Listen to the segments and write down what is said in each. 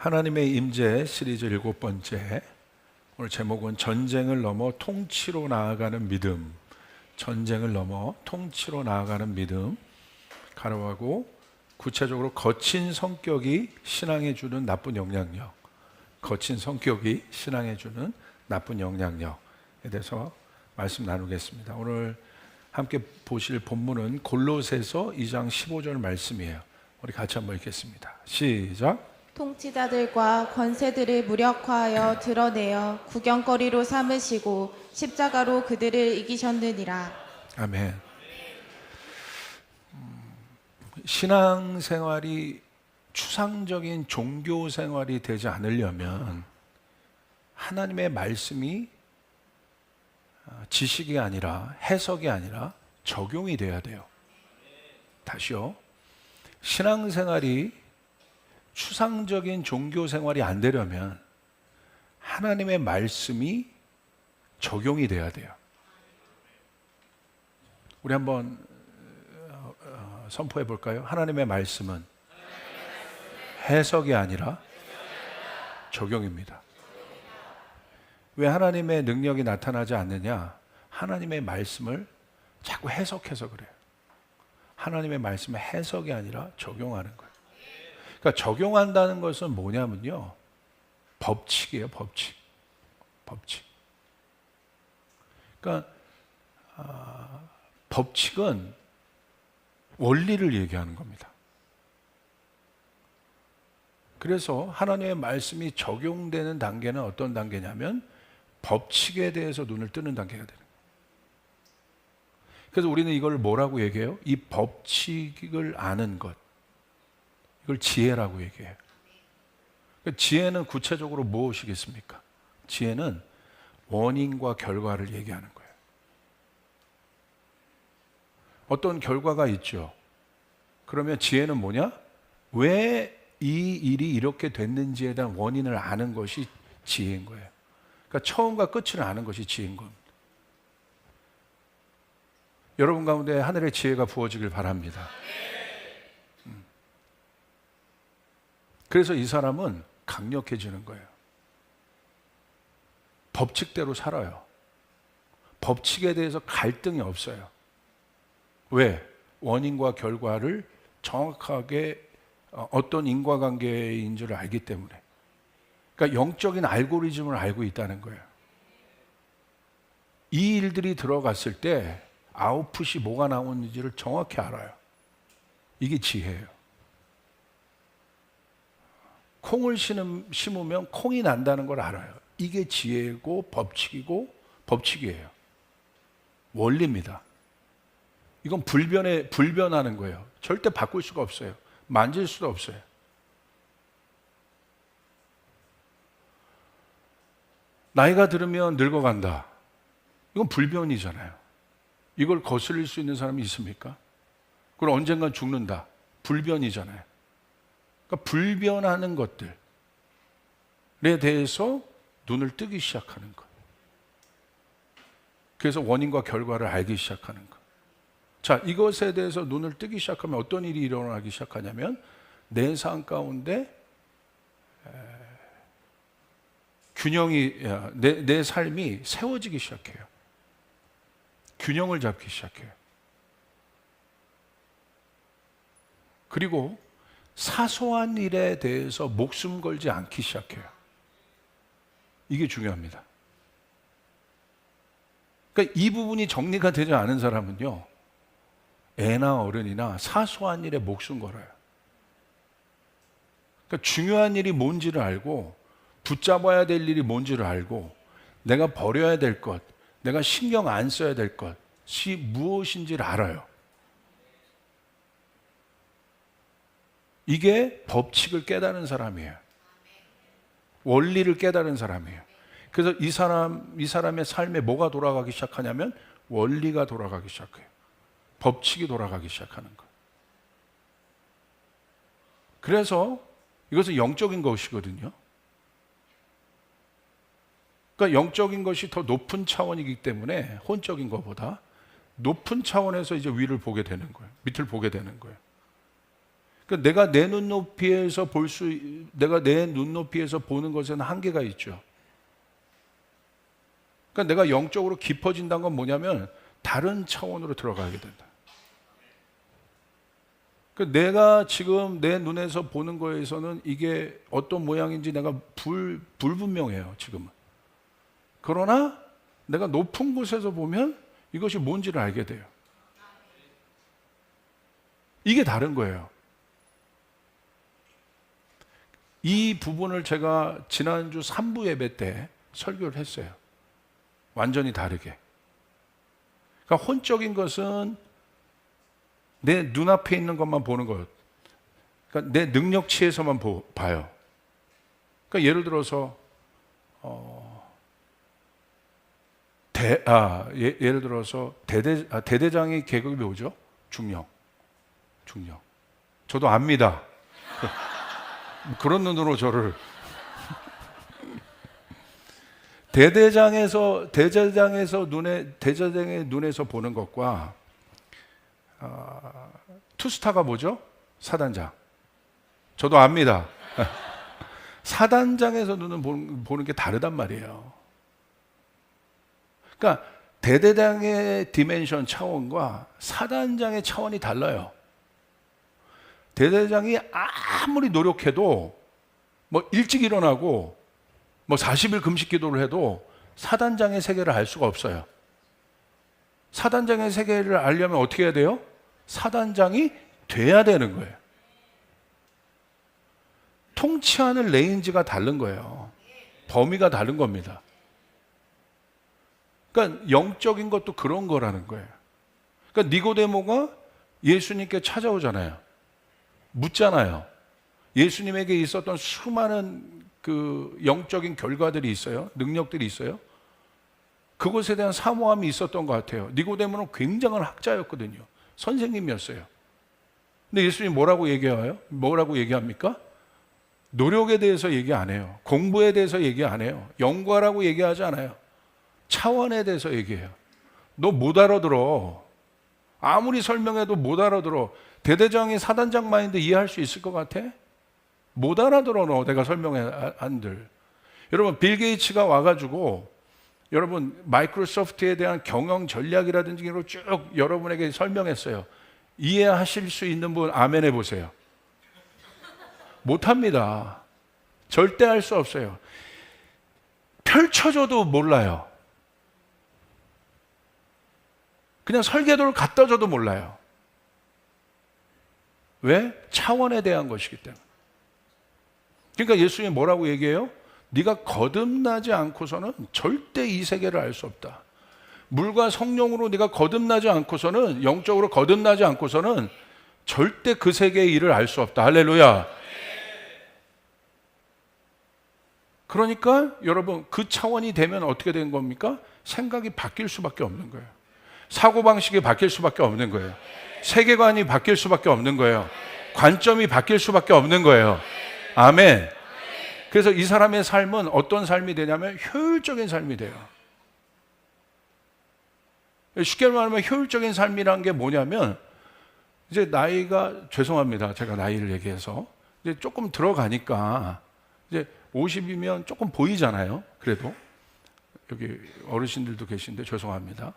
하나님의 임재 시리즈 7번째, 오늘 제목은 전쟁을 넘어 통치로 나아가는 믿음. 전쟁을 넘어 통치로 나아가는 믿음. 가로하고 구체적으로 거친 성격이 신앙에 주는 나쁜 영향력. 거친 성격이 신앙에 주는 나쁜 영향력에 대해서 말씀 나누겠습니다. 오늘 함께 보실 본문은 골로새서 2장 15절 말씀이에요. 우리 같이 한번 읽겠습니다. 시작. 통치자들과 권세들을 무력화하여 드러내어 구경거리로 삼으시고 십자가로 그들을 이기셨느니라. 아멘. 신앙생활이 추상적인 종교생활이 되지 않으려면 하나님의 말씀이 지식이 아니라 해석이 아니라 적용이 돼야 돼요. 다시요. 신앙생활이 추상적인 종교생활이 안 되려면 하나님의 말씀이 적용이 돼야 돼요. 우리 한번 선포해 볼까요? 하나님의 말씀은 해석이 아니라 적용입니다. 왜 하나님의 능력이 나타나지 않느냐? 하나님의 말씀을 자꾸 해석해서 그래요. 하나님의 말씀의 해석이 아니라 적용하는 거예요. 그러니까 적용한다는 것은 뭐냐면요, 법칙이에요. 법칙. 그러니까 법칙은 원리를 얘기하는 겁니다. 그래서 하나님의 말씀이 적용되는 단계는 어떤 단계냐면 법칙에 대해서 눈을 뜨는 단계가 되는 거예요. 그래서 우리는 이걸 뭐라고 얘기해요? 이 법칙을 아는 것, 이걸 지혜라고 얘기해요. 지혜는 구체적으로 무엇이겠습니까? 지혜는 원인과 결과를 얘기하는 거예요. 어떤 결과가 있죠. 그러면 지혜는 뭐냐? 왜 이 일이 이렇게 됐는지에 대한 원인을 아는 것이 지혜인 거예요. 그러니까 처음과 끝을 아는 것이 지혜인 겁니다. 여러분 가운데 하늘의 지혜가 부어지길 바랍니다. 그래서 이 사람은 강력해지는 거예요. 법칙대로 살아요. 법칙에 대해서 갈등이 없어요. 왜? 원인과 결과를 정확하게 어떤 인과관계인 줄 알기 때문에. 그러니까 영적인 알고리즘을 알고 있다는 거예요. 이 일들이 들어갔을 때 아웃풋이 뭐가 나오는지를 정확히 알아요. 이게 지혜예요. 콩을 심으면 콩이 난다는 걸 알아요. 이게 지혜고 법칙이고 법칙이에요. 원리입니다. 이건 불변하는 거예요. 절대 바꿀 수가 없어요. 만질 수도 없어요. 나이가 들으면 늙어간다. 이건 불변이잖아요. 이걸 거슬릴 수 있는 사람이 있습니까? 그럼 언젠간 죽는다. 불변이잖아요. 그러니까 불변하는 것들에 대해서 눈을 뜨기 시작하는 것. 그래서 원인과 결과를 알기 시작하는 것. 자, 이것에 대해서 눈을 뜨기 시작하면 어떤 일이 일어나기 시작하냐면 내 삶 가운데 내 삶이 세워지기 시작해요. 균형을 잡기 시작해요. 그리고 사소한 일에 대해서 목숨 걸지 않기 시작해요. 이게 중요합니다. 그러니까 이 부분이 정리가 되지 않은 사람은요, 애나 어른이나 사소한 일에 목숨 걸어요. 그러니까 중요한 일이 뭔지를 알고, 붙잡아야 될 일이 뭔지를 알고, 내가 버려야 될 것, 내가 신경 안 써야 될 것이 무엇인지를 알아요. 이게 법칙을 깨달은 사람이에요. 원리를 깨달은 사람이에요. 그래서 이 사람의 삶에 뭐가 돌아가기 시작하냐면 원리가 돌아가기 시작해요. 법칙이 돌아가기 시작하는 것. 그래서 이것은 영적인 것이거든요. 그러니까 영적인 것이 더 높은 차원이기 때문에 혼적인 것보다 높은 차원에서 이제 위를 보게 되는 거예요. 밑을 보게 되는 거예요. 그러니까 내가 내 눈높이에서 보는 것에는 한계가 있죠. 그러니까 내가 영적으로 깊어진다는 건 뭐냐면 다른 차원으로 들어가게 된다. 그러니까 내가 지금 내 눈에서 보는 거에서는 이게 어떤 모양인지 내가 불분명해요, 지금은. 그러나 내가 높은 곳에서 보면 이것이 뭔지를 알게 돼요. 이게 다른 거예요. 이 부분을 제가 지난주 3부 예배 때 설교를 했어요. 완전히 다르게. 그러니까 혼적인 것은 내 눈앞에 있는 것만 보는 것. 그러니까 내 능력치에서만 봐요. 그러니까 예를 들어서 예를 들어서 대대장의 계급이 뭐죠? 중령. 저도 압니다. 그런 눈으로 저를 대대장의 눈에서 보는 것과 투스타가 뭐죠? 사단장. 저도 압니다. 사단장에서 눈은 보는 게 다르단 말이에요. 그러니까 대대장의 디멘션 차원과 사단장의 차원이 달라요. 대대장이 아무리 노력해도 뭐 일찍 일어나고 뭐 40일 금식 기도를 해도 사단장의 세계를 알 수가 없어요. 사단장의 세계를 알려면 어떻게 해야 돼요? 사단장이 돼야 되는 거예요. 통치하는 레인지가 다른 거예요. 범위가 다른 겁니다. 그러니까 영적인 것도 그런 거라는 거예요. 그러니까 니고데모가 예수님께 찾아오잖아요. 묻잖아요. 예수님에게 있었던 수많은 그 영적인 결과들이 있어요. 능력들이 있어요. 그것에 대한 사모함이 있었던 것 같아요. 니고데모는 굉장한 학자였거든요. 선생님이었어요. 근데 예수님이 뭐라고 얘기해요? 뭐라고 얘기합니까? 노력에 대해서 얘기 안 해요. 공부에 대해서 얘기 안 해요. 연구하라고 얘기하지 않아요. 차원에 대해서 얘기해요. 너 못 알아들어. 아무리 설명해도 못 알아들어. 대대장이 사단장 마인드 이해할 수 있을 것 같아? 못 알아들어. 너 내가 설명해 한들. 여러분 빌 게이츠가 와가지고 여러분 마이크로소프트에 대한 경영 전략이라든지 이런 걸 쭉 여러분에게 설명했어요. 이해하실 수 있는 분 아멘 해보세요. 못합니다. 절대 할 수 없어요. 펼쳐줘도 몰라요. 그냥 설계도를 갖다 줘도 몰라요. 왜? 차원에 대한 것이기 때문에. 그러니까 예수님이 뭐라고 얘기해요? 네가 거듭나지 않고서는 절대 이 세계를 알 수 없다. 물과 성령으로 네가 거듭나지 않고서는, 영적으로 거듭나지 않고서는 절대 그 세계의 일을 알 수 없다. 할렐루야. 그러니까 여러분 그 차원이 되면 어떻게 되는 겁니까? 생각이 바뀔 수밖에 없는 거예요. 사고방식이 바뀔 수밖에 없는 거예요. 세계관이 바뀔 수밖에 없는 거예요. 관점이 바뀔 수밖에 없는 거예요. 아멘. 그래서 이 사람의 삶은 어떤 삶이 되냐면 효율적인 삶이 돼요. 쉽게 말하면 효율적인 삶이라는 게 뭐냐면 이제 나이가, 죄송합니다. 제가 나이를 얘기해서 이제 조금 들어가니까 이제 50이면 조금 보이잖아요. 그래도 여기 어르신들도 계신데 죄송합니다.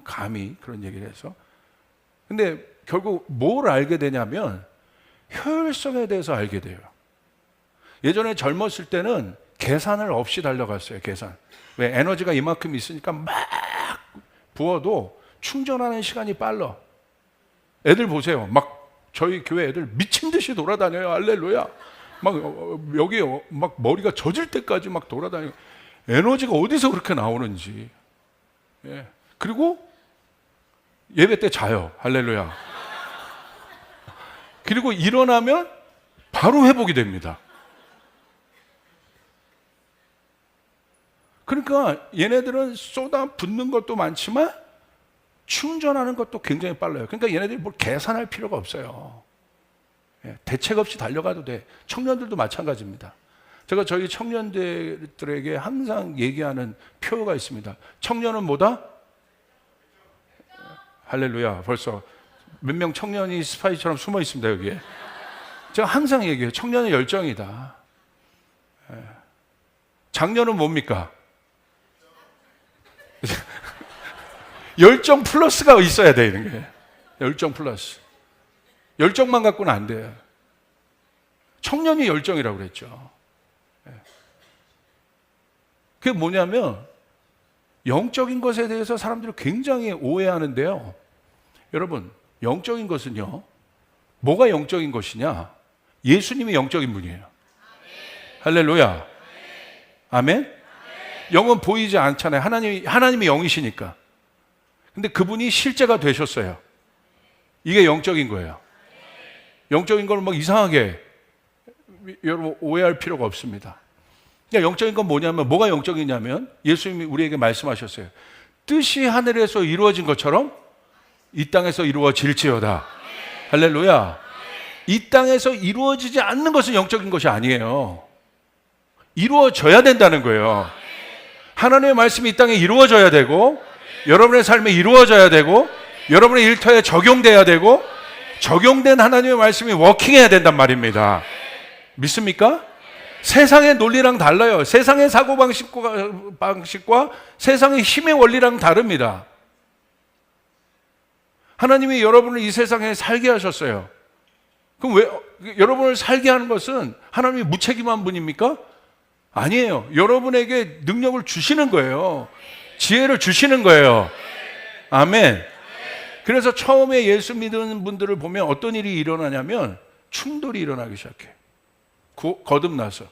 감히 그런 얘기를 해서. 근데 결국 뭘 알게 되냐면 효율성에 대해서 알게 돼요. 예전에 젊었을 때는 계산을 없이 달려갔어요. 계산. 왜? 에너지가 이만큼 있으니까 막 부어도 충전하는 시간이 빨라. 애들 보세요. 막 저희 교회 애들 미친 듯이 돌아다녀요. 할렐루야. 막 여기 막 머리가 젖을 때까지 막 돌아다니고, 에너지가 어디서 그렇게 나오는지. 예. 그리고 예배 때 자요. 할렐루야. 그리고 일어나면 바로 회복이 됩니다. 그러니까 얘네들은 쏟아 붓는 것도 많지만 충전하는 것도 굉장히 빨라요. 그러니까 얘네들이 뭘 계산할 필요가 없어요. 대책 없이 달려가도 돼. 청년들도 마찬가지입니다. 제가 저희 청년들에게 항상 얘기하는 표가 있습니다. 청년은 뭐다? 할렐루야. 벌써 몇 명 청년이 스파이처럼 숨어 있습니다, 여기에. 제가 항상 얘기해요. 청년은 열정이다. 장년은 뭡니까? 열정 플러스가 있어야 되는 거예요. 열정 플러스. 열정만 갖고는 안 돼요. 청년이 열정이라고 그랬죠. 그게 뭐냐면 영적인 것에 대해서 사람들이 굉장히 오해하는데요. 여러분, 영적인 것은요, 뭐가 영적인 것이냐? 예수님이 영적인 분이에요. 할렐루야. 아멘? 영은 보이지 않잖아요. 하나님이 영이시니까. 근데 그분이 실제가 되셨어요. 이게 영적인 거예요. 영적인 걸 막 이상하게 여러분 오해할 필요가 없습니다. 그러니까 영적인 건 뭐냐면, 뭐가 영적이냐면 예수님이 우리에게 말씀하셨어요. 뜻이 하늘에서 이루어진 것처럼 이 땅에서 이루어질지어다. 할렐루야. 이 땅에서 이루어지지 않는 것은 영적인 것이 아니에요. 이루어져야 된다는 거예요. 하나님의 말씀이 이 땅에 이루어져야 되고, 여러분의 삶에 이루어져야 되고, 여러분의 일터에 적용돼야 되고, 적용된 하나님의 말씀이 워킹해야 된단 말입니다. 믿습니까? 세상의 논리랑 달라요. 세상의 사고방식과 세상의 힘의 원리랑 다릅니다. 하나님이 여러분을 이 세상에 살게 하셨어요. 그럼 왜 여러분을 살게 하는 것은 하나님이 무책임한 분입니까? 아니에요. 여러분에게 능력을 주시는 거예요. 지혜를 주시는 거예요. 아멘. 그래서 처음에 예수 믿는 분들을 보면 어떤 일이 일어나냐면 충돌이 일어나기 시작해요. 거듭나서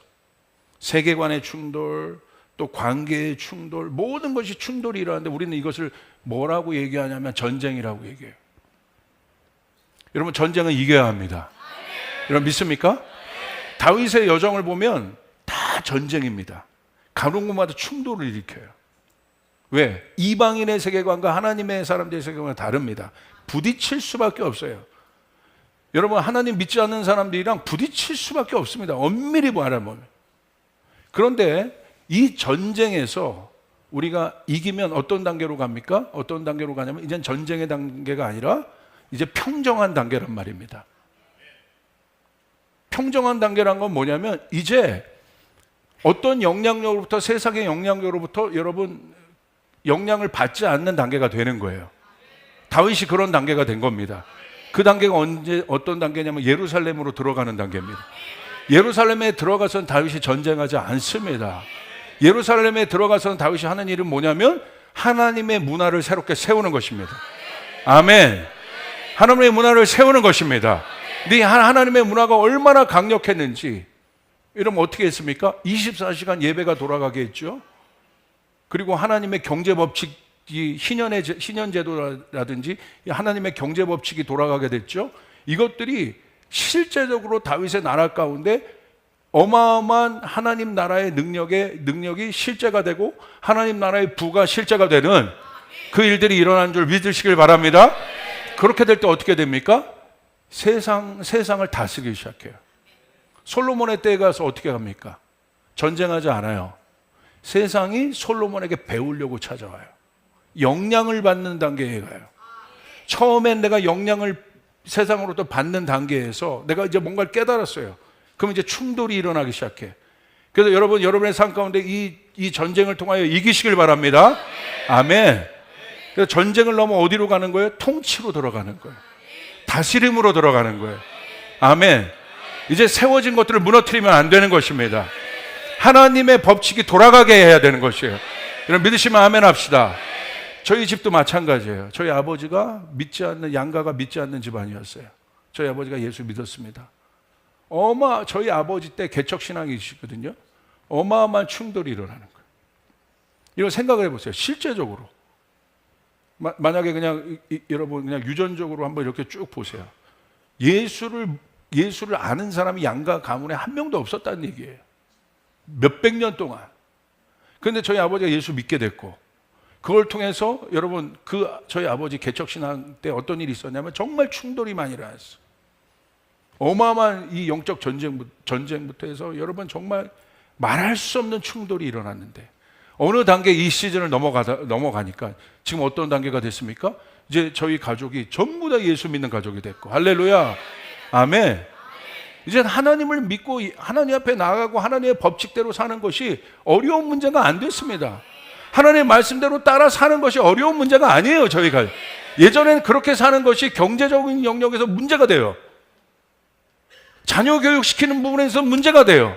세계관의 충돌, 또 관계의 충돌, 모든 것이 충돌이 일어나는데 우리는 이것을 뭐라고 얘기하냐면 전쟁이라고 얘기해요. 여러분, 전쟁은 이겨야 합니다. 여러분 믿습니까? 다윗의 여정을 보면 다 전쟁입니다. 가는 곳마다 충돌을 일으켜요. 왜? 이방인의 세계관과 하나님의 사람들의 세계관은 다릅니다. 부딪힐 수밖에 없어요. 여러분, 하나님 믿지 않는 사람들이랑 부딪힐 수밖에 없습니다. 엄밀히 말하면. 그런데 이 전쟁에서 우리가 이기면 어떤 단계로 갑니까? 어떤 단계로 가냐면 이젠 전쟁의 단계가 아니라 이제 평정한 단계란 말입니다. 평정한 단계란 건 뭐냐면 이제 어떤 영향력으로부터, 세상의 영향력으로부터 여러분 영향을 받지 않는 단계가 되는 거예요. 다윗이 그런 단계가 된 겁니다. 그 단계가 어떤 단계냐면 예루살렘으로 들어가는 단계입니다. 예루살렘에 들어가서는 다윗이 전쟁하지 않습니다. 예루살렘에 들어가서는 다윗이 하는 일은 뭐냐면 하나님의 문화를 새롭게 세우는 것입니다. 아멘. 하나님의 문화를 세우는 것입니다. 근데 하나님의 문화가 얼마나 강력했는지, 이러면 어떻게 했습니까? 24시간 예배가 돌아가게 했죠. 그리고 하나님의 경제 법칙이 희년제도라든지 하나님의 경제 법칙이 돌아가게 됐죠. 이것들이 실제적으로 다윗의 나라 가운데 어마어마한 하나님 나라의 능력이 실제가 되고 하나님 나라의 부가 실제가 되는 그 일들이 일어난 줄 믿으시길 바랍니다. 그렇게 될 때 어떻게 됩니까? 세상을 다스리기 시작해요. 솔로몬의 때에 가서 어떻게 합니까? 전쟁하지 않아요. 세상이 솔로몬에게 배우려고 찾아와요. 영향을 받는 단계에 가요. 처음엔 내가 영향을 세상으로부터 받는 단계에서 내가 이제 뭔가를 깨달았어요. 그럼 이제 충돌이 일어나기 시작해. 그래서 여러분의 삶 가운데 이 전쟁을 통하여 이기시길 바랍니다. 아멘. 그래서 전쟁을 넘어 어디로 가는 거예요? 통치로 들어가는 거예요. 다스림으로 들어가는 거예요. 아멘. 이제 세워진 것들을 무너뜨리면 안 되는 것입니다. 하나님의 법칙이 돌아가게 해야 되는 것이에요. 여러분 믿으시면 아멘 합시다. 저희 집도 마찬가지예요. 저희 아버지가 양가가 믿지 않는 집안이었어요. 저희 아버지가 예수 믿었습니다. 저희 아버지 때 개척신앙이시거든요. 어마어마한 충돌이 일어나는 거예요. 이거 생각을 해보세요. 실제적으로. 만약에 여러분 그냥 유전적으로 한번 이렇게 쭉 보세요. 예수를 아는 사람이 양가 가문에 한 명도 없었다는 얘기예요. 몇백 년 동안. 그런데 저희 아버지가 예수 믿게 됐고, 그걸 통해서 여러분 저희 아버지 개척신앙 때 어떤 일이 있었냐면 정말 충돌이 많이 일어났어요. 어마어마한 이 영적 전쟁부터 해서 여러분 정말 말할 수 없는 충돌이 일어났는데 어느 단계 이 시즌을 넘어가니까 지금 어떤 단계가 됐습니까? 이제 저희 가족이 전부 다 예수 믿는 가족이 됐고, 할렐루야, 아멘. 이제 하나님을 믿고 하나님 앞에 나아가고 하나님의 법칙대로 사는 것이 어려운 문제가 안 됐습니다. 하나님의 말씀대로 따라 사는 것이 어려운 문제가 아니에요. 저희가 예전에는 그렇게 사는 것이 경제적인 영역에서 문제가 돼요. 자녀 교육시키는 부분에서 문제가 돼요.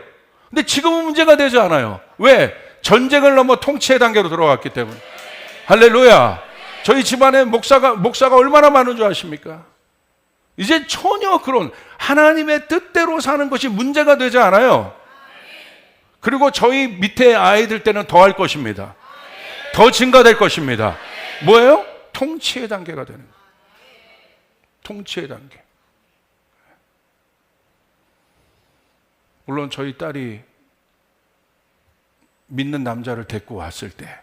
근데 지금은 문제가 되지 않아요. 왜? 전쟁을 넘어 통치의 단계로 들어갔기 때문에. 할렐루야. 저희 집안에 목사가 얼마나 많은 줄 아십니까? 이제 전혀 그런 하나님의 뜻대로 사는 것이 문제가 되지 않아요. 그리고 저희 밑에 아이들 때는 더 할 것입니다. 더 증가될 것입니다. 뭐예요? 통치의 단계가 되는 거예요. 통치의 단계. 물론 저희 딸이 믿는 남자를 데리고 왔을 때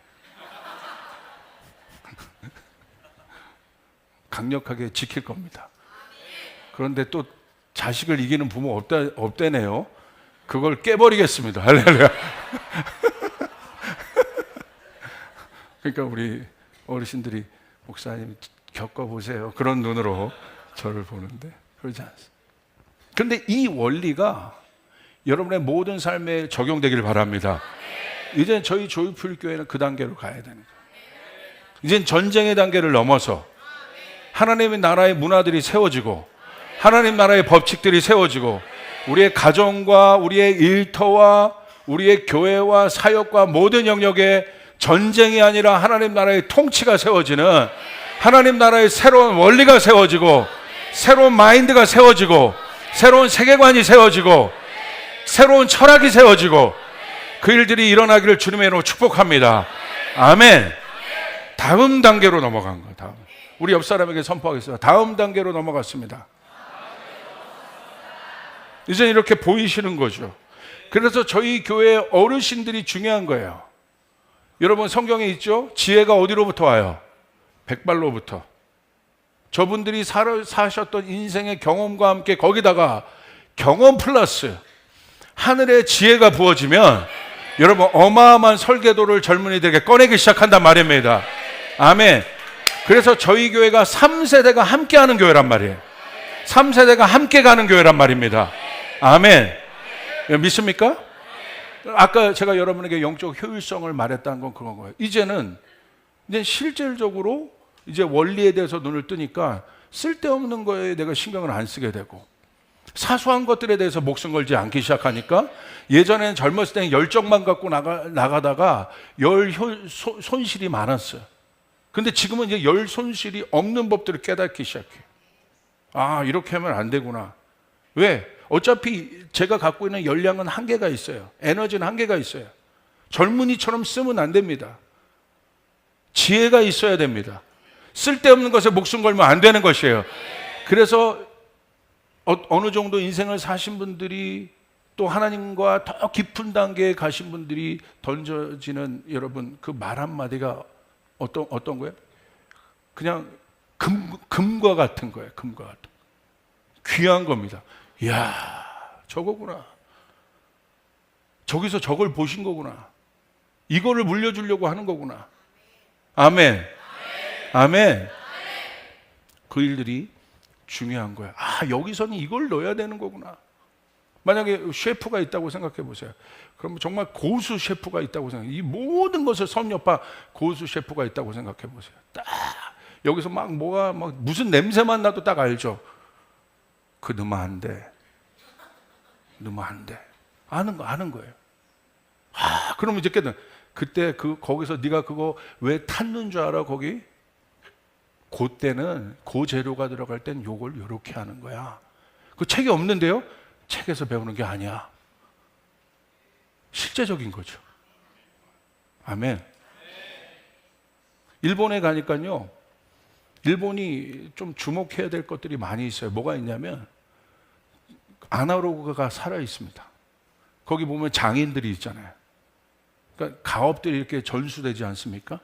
강력하게 지킬 겁니다. 그런데 또 자식을 이기는 부모 없대네요. 그걸 깨버리겠습니다. 할렐루야. 그러니까 우리 어르신들이 목사님 겪어보세요. 그런 눈으로 저를 보는데 그러지 않습니다. 그런데 이 원리가 여러분의 모든 삶에 적용되길 바랍니다. 이제 저희 조이풀교회는 그 단계로 가야 되는 거예요. 이젠 전쟁의 단계를 넘어서 하나님의 나라의 문화들이 세워지고 하나님 나라의 법칙들이 세워지고 우리의 가정과 우리의 일터와 우리의 교회와 사역과 모든 영역에 전쟁이 아니라 하나님 나라의 통치가 세워지는 하나님 나라의 새로운 원리가 세워지고 새로운 마인드가 세워지고 새로운 세계관이 세워지고 새로운 철학이 세워지고 그 일들이 일어나기를 주님의 이름으로 축복합니다. 아멘. 다음 단계로 넘어간 거예요. 다음. 우리 옆 사람에게 선포하겠습니다. 다음 단계로 넘어갔습니다. 이제 이렇게 보이시는 거죠. 그래서 저희 교회 어르신들이 중요한 거예요. 여러분 성경에 있죠? 지혜가 어디로부터 와요? 백발로부터. 저분들이 사셨던 인생의 경험과 함께 거기다가 경험 플러스 하늘의 지혜가 부어지면 여러분 어마어마한 설계도를 젊은이들에게 꺼내기 시작한단 말입니다. 아멘. 그래서 저희 교회가 3세대가 함께하는 교회란 말이에요. 3세대가 함께 가는 교회란 말입니다. 아멘. 믿습니까? 아까 제가 여러분에게 영적 효율성을 말했다는 건 그런 거예요. 이제 실질적으로 이제 원리에 대해서 눈을 뜨니까 쓸데없는 거에 내가 신경을 안 쓰게 되고 사소한 것들에 대해서 목숨 걸지 않기 시작하니까 예전에는 젊었을 때는 열정만 갖고 나가다가 열 손실이 많았어요. 근데 지금은 이제 열 손실이 없는 법들을 깨닫기 시작해요. 아, 이렇게 하면 안 되구나. 왜? 어차피 제가 갖고 있는 열량은 한계가 있어요. 에너지는 한계가 있어요. 젊은이처럼 쓰면 안 됩니다. 지혜가 있어야 됩니다. 쓸데없는 것에 목숨 걸면 안 되는 것이에요. 그래서 어느 정도 인생을 사신 분들이 또 하나님과 더 깊은 단계에 가신 분들이 던져지는 여러분 그 말 한마디가 어떤 거예요? 그냥 금과 같은 거예요. 금과 같은 거. 귀한 겁니다. 이야, 저거구나. 저기서 저걸 보신 거구나. 이거를 물려주려고 하는 거구나. 아멘. 아멘. 그 일들이 중요한 거야. 아, 여기서는 이걸 넣어야 되는 거구나. 만약에 셰프가 있다고 생각해 보세요. 그럼 정말 고수 셰프가 있다고 생각해요. 이 모든 것을 섭렵한 고수 셰프가 있다고 생각해 보세요. 딱 여기서 막 무슨 냄새만 나도 딱 알죠. 그 넣으면 안 돼. 넣으면 안 돼. 아는 거예요. 아, 그럼 이제 그때 거기서 네가 그거 왜 탔는 줄 알아? 거기 그때는 그 재료가 들어갈 땐 요걸 요렇게 하는 거야. 그 책이 없는데요? 책에서 배우는 게 아니야. 실제적인 거죠. 아멘. 일본에 가니까요, 일본이 좀 주목해야 될 것들이 많이 있어요. 뭐가 있냐면 아날로그가 살아 있습니다. 거기 보면 장인들이 있잖아요. 그러니까 가업들이 이렇게 전수되지 않습니까?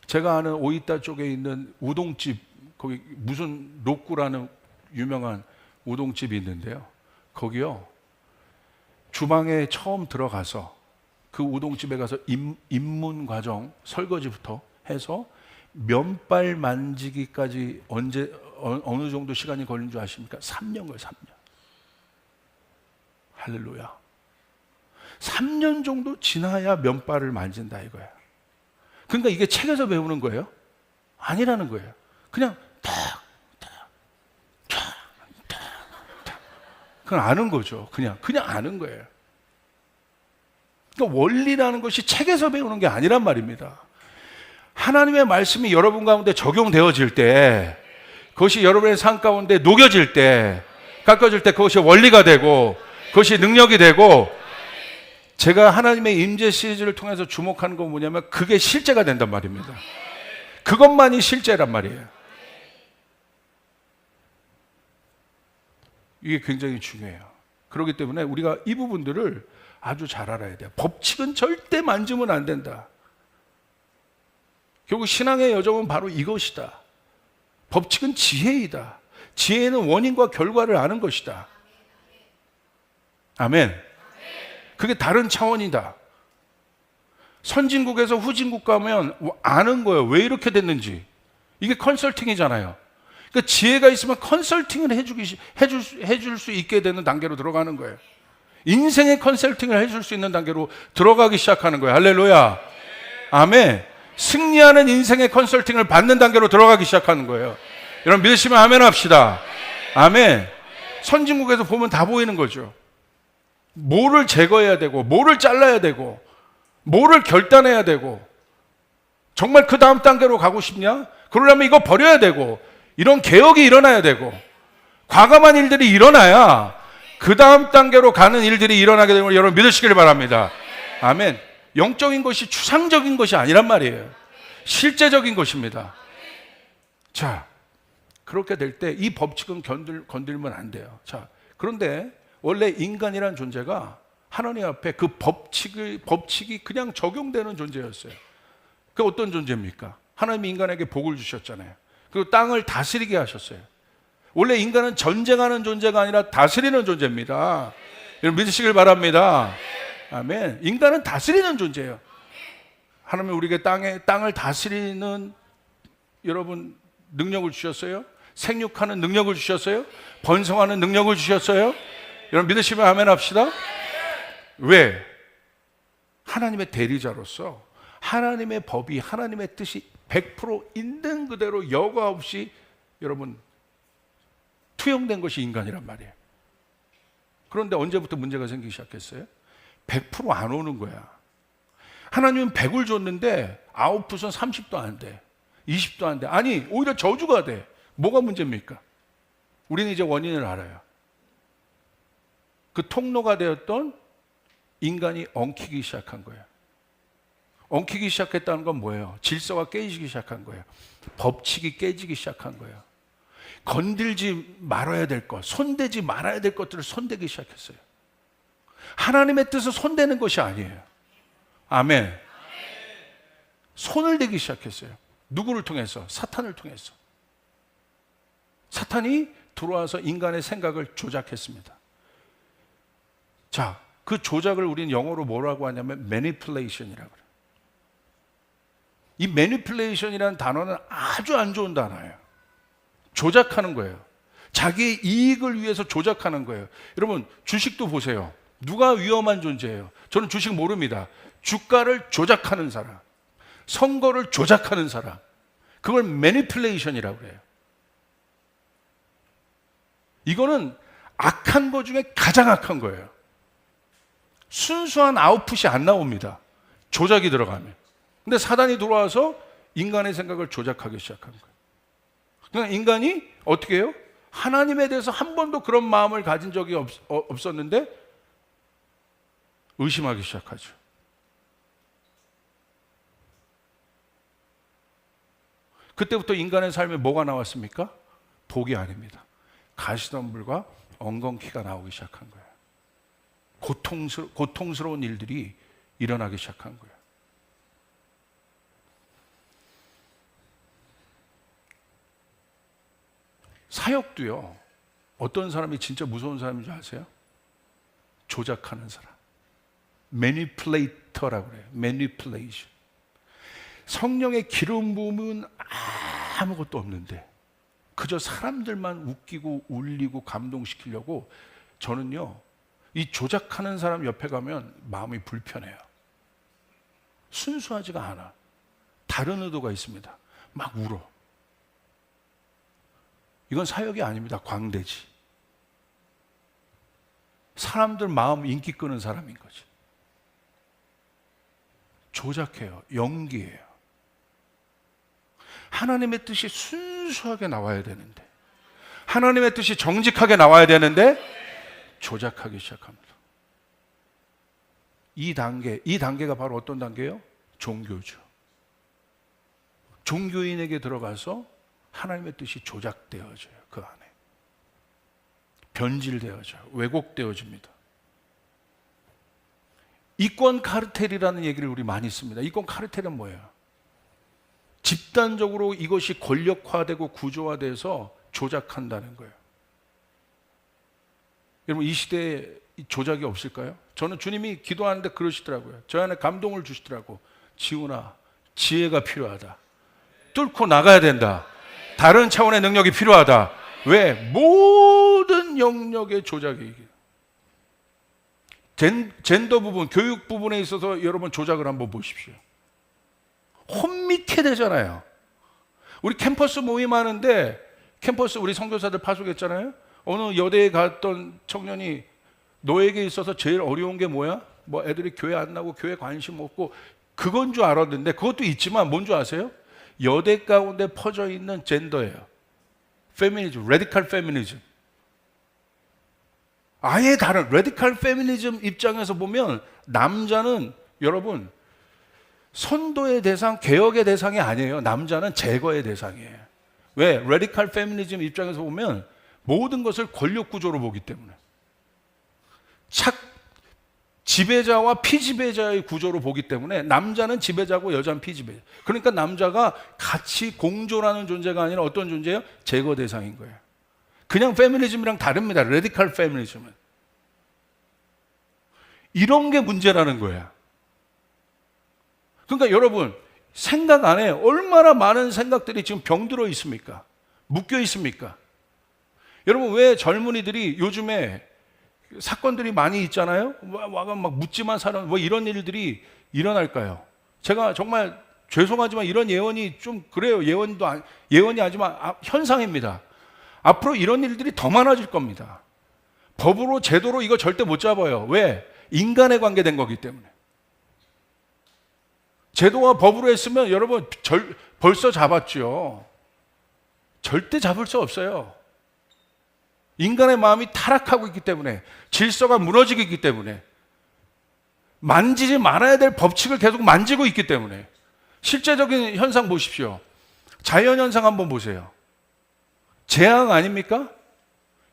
제가 아는 오이타 쪽에 있는 우동집, 거기 무슨 로꾸라는 유명한 우동집이 있는데요. 거기요, 주방에 처음 들어가서 그 우동집에 가서 입문 과정, 설거지부터 해서 면발 만지기까지 어느 정도 시간이 걸린 줄 아십니까? 3년 걸려요. 3년. 할렐루야. 3년 정도 지나야 면발을 만진다 이거야. 그러니까 이게 책에서 배우는 거예요? 아니라는 거예요. 그냥 탁, 그냥 아는 거죠. 그냥 아는 거예요. 그러니까 원리라는 것이 책에서 배우는 게 아니란 말입니다. 하나님의 말씀이 여러분 가운데 적용되어질 때, 그것이 여러분의 삶 가운데 녹여질 때, 깎아질 때 그것이 원리가 되고 그것이 능력이 되고, 제가 하나님의 임재 시리즈를 통해서 주목하는 건 뭐냐면 그게 실제가 된단 말입니다. 그것만이 실제란 말이에요. 이게 굉장히 중요해요. 그렇기 때문에 우리가 이 부분들을 아주 잘 알아야 돼요. 법칙은 절대 만지면 안 된다. 결국 신앙의 여정은 바로 이것이다. 법칙은 지혜이다. 지혜는 원인과 결과를 아는 것이다. 아멘. 그게 다른 차원이다. 선진국에서 후진국 가면 아는 거예요. 왜 이렇게 됐는지. 이게 컨설팅이잖아요. 그러니까 지혜가 있으면 컨설팅을 해줄 수 있게 되는 단계로 들어가는 거예요. 인생의 컨설팅을 해줄 수 있는 단계로 들어가기 시작하는 거예요. 할렐루야. 아멘. 승리하는 인생의 컨설팅을 받는 단계로 들어가기 시작하는 거예요. 여러분 믿으시면 아멘 합시다. 아멘. 선진국에서 보면 다 보이는 거죠. 뭐를 제거해야 되고, 뭐를 잘라야 되고, 뭐를 결단해야 되고, 정말 그 다음 단계로 가고 싶냐? 그러려면 이거 버려야 되고, 이런 개혁이 일어나야 되고, 과감한 일들이 일어나야 그 다음 단계로 가는 일들이 일어나게 되는 걸 여러분 믿으시길 바랍니다. 아멘. 영적인 것이 추상적인 것이 아니란 말이에요. 실제적인 것입니다. 자, 그렇게 될 때 이 법칙은 건들면 안 돼요. 자, 그런데 원래 인간이라는 존재가 하나님 앞에 그 법칙이 그냥 적용되는 존재였어요. 그 어떤 존재입니까? 하나님이 인간에게 복을 주셨잖아요. 그리고 땅을 다스리게 하셨어요. 원래 인간은 전쟁하는 존재가 아니라 다스리는 존재입니다. 여러분 믿으시길 바랍니다. 아멘. 인간은 다스리는 존재예요. 하나님이 우리에게 땅을 다스리는 여러분 능력을 주셨어요? 생육하는 능력을 주셨어요? 번성하는 능력을 주셨어요? 여러분 믿으시면 아멘 합시다. 왜? 하나님의 대리자로서 하나님의 법이, 하나님의 뜻이 100% 있는 그대로 여과 없이 여러분 투영된 것이 인간이란 말이에요. 그런데 언제부터 문제가 생기기 시작했어요? 100%안 오는 거야. 하나님은 100을 줬는데 아웃풋은 30도 안 돼, 20도 안 돼. 아니 오히려 저주가 돼. 뭐가 문제입니까? 우리는 이제 원인을 알아요. 그 통로가 되었던 인간이 엉키기 시작한 거예요. 엉키기 시작했다는 건 뭐예요? 질서가 깨지기 시작한 거예요. 법칙이 깨지기 시작한 거예요. 건들지 말아야 될 것, 손대지 말아야 될 것들을 손대기 시작했어요. 하나님의 뜻은 손대는 것이 아니에요. 아멘. 손을 대기 시작했어요. 누구를 통해서? 사탄을 통해서. 사탄이 들어와서 인간의 생각을 조작했습니다. 자, 그 조작을 우리는 영어로 뭐라고 하냐면 manipulation이라고 그래요. 이 manipulation이라는 단어는 아주 안 좋은 단어예요. 조작하는 거예요. 자기의 이익을 위해서 조작하는 거예요. 여러분 주식도 보세요. 누가 위험한 존재예요? 저는 주식 모릅니다. 주가를 조작하는 사람, 선거를 조작하는 사람, 그걸 manipulation이라고 그래요. 이거는 악한 것 중에 가장 악한 거예요. 순수한 아웃풋이 안 나옵니다. 조작이 들어가면. 근데 사단이 들어와서 인간의 생각을 조작하기 시작한 거예요. 그러니까 인간이 어떻게 해요? 하나님에 대해서 한 번도 그런 마음을 가진 적이 없었는데 의심하기 시작하죠. 그때부터 인간의 삶에 뭐가 나왔습니까? 복이 아닙니다. 가시덤불과 엉겅퀴가 나오기 시작한 거예요. 고통스러운 일들이 일어나기 시작한 거예요. 사역도요, 어떤 사람이 진짜 무서운 사람인 줄 아세요? 조작하는 사람. 매니플레이터라고 그래요. 매니플레이션. 성령의 기름 부음은 아무것도 없는데 그저 사람들만 웃기고 울리고 감동시키려고, 저는요 이 조작하는 사람 옆에 가면 마음이 불편해요. 순수하지가 않아. 다른 의도가 있습니다. 막 울어. 이건 사역이 아닙니다. 광대지. 사람들 마음 인기 끄는 사람인 거지. 조작해요. 연기해요. 하나님의 뜻이 순수하게 나와야 되는데, 하나님의 뜻이 정직하게 나와야 되는데 조작하기 시작합니다. 이 단계가 바로 어떤 단계예요? 종교죠. 종교인에게 들어가서 하나님의 뜻이 조작되어져요. 그 안에 변질되어져요. 왜곡되어집니다. 이권 카르텔이라는 얘기를 우리 많이 씁니다. 이권 카르텔은 뭐예요? 집단적으로 이것이 권력화되고 구조화돼서 조작한다는 거예요. 여러분, 이 시대에 조작이 없을까요? 저는 주님이 기도하는데 그러시더라고요. 저 안에 감동을 주시더라고. 지훈아, 지혜가 필요하다. 뚫고 나가야 된다. 다른 차원의 능력이 필요하다. 왜? 모든 영역의 조작이. 젠더 부분, 교육 부분에 있어서 여러분 조작을 한번 보십시오. 혼미케 되잖아요. 우리 캠퍼스 모임하는데, 캠퍼스 우리 선교사들 파송했잖아요. 어느 여대에 갔던 청년이 너에게 있어서 제일 어려운 게 뭐야? 뭐 애들이 교회 안 나고 교회 관심 없고, 그건 줄 알았는데, 그것도 있지만 뭔 줄 아세요? 여대 가운데 퍼져 있는 젠더예요. 페미니즘, 레디컬 페미니즘. 아예 다른 레디컬 페미니즘 입장에서 보면 남자는 여러분 선도의 대상, 개혁의 대상이 아니에요. 남자는 제거의 대상이에요. 왜? 레디컬 페미니즘 입장에서 보면 모든 것을 권력 구조로 보기 때문에, 지배자와 피지배자의 구조로 보기 때문에 남자는 지배자고 여자는 피지배자. 그러니까 남자가 같이 공존하는 존재가 아니라 어떤 존재예요? 제거 대상인 거예요. 그냥 페미니즘이랑 다릅니다. 레디컬 페미니즘은. 이런 게 문제라는 거예요. 그러니까 여러분, 생각 안에 얼마나 많은 생각들이 지금 병들어 있습니까? 묶여 있습니까? 여러분, 왜 젊은이들이 요즘에 사건들이 많이 있잖아요? 와가 막 묻지만 사는 뭐 이런 일들이 일어날까요? 제가 정말 죄송하지만 이런 예언이 좀 그래요. 예언이 아니지만 현상입니다. 앞으로 이런 일들이 더 많아질 겁니다. 법으로 제도로 이거 절대 못 잡아요. 왜? 인간에 관계된 거기 때문에. 제도와 법으로 했으면 여러분 벌써 잡았죠. 절대 잡을 수 없어요. 인간의 마음이 타락하고 있기 때문에, 질서가 무너지고 있기 때문에, 만지지 말아야 될 법칙을 계속 만지고 있기 때문에. 실제적인 현상 보십시오. 자연현상 한번 보세요. 재앙 아닙니까?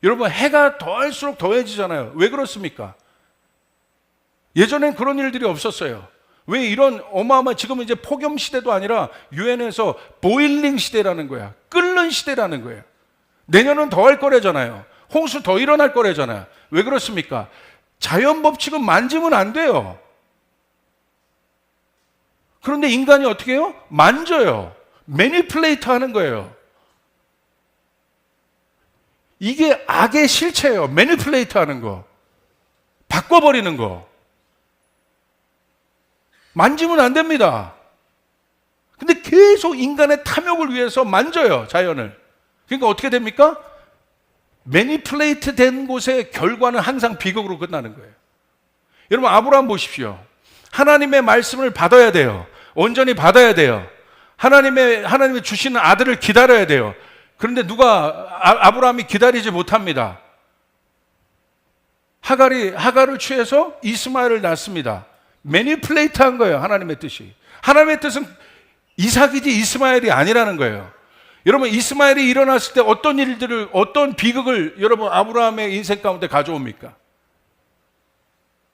여러분, 해가 더할수록 더해지잖아요. 왜 그렇습니까? 예전엔 그런 일들이 없었어요. 왜 이런 지금은 이제 폭염 시대도 아니라 유엔에서 보일링 시대라는 거야. 끓는 시대라는 거예요. 내년은 더 할 거래잖아요. 홍수 더 일어날 거래잖아요. 왜 그렇습니까? 자연 법칙은 만지면 안 돼요. 그런데 인간이 어떻게 해요? 만져요. 매니플레이트 하는 거예요. 이게 악의 실체예요. 매니플레이트 하는 거. 바꿔버리는 거. 만지면 안 됩니다. 근데 계속 인간의 탐욕을 위해서 만져요, 자연을. 그러니까 어떻게 됩니까? 매니플레이트 된 곳의 결과는 항상 비극으로 끝나는 거예요. 여러분, 아브라함 보십시오. 하나님의 말씀을 받아야 돼요. 온전히 받아야 돼요. 하나님이 주시는 아들을 기다려야 돼요. 그런데 아브라함이 기다리지 못합니다. 하갈을 취해서 이스마엘을 낳습니다. 매니플레이트 한 거예요, 하나님의 뜻이. 하나님의 뜻은 이삭이지 이스마엘이 아니라는 거예요. 여러분, 이스마엘이 일어났을 때 어떤 비극을 여러분 아브라함의 인생 가운데 가져옵니까?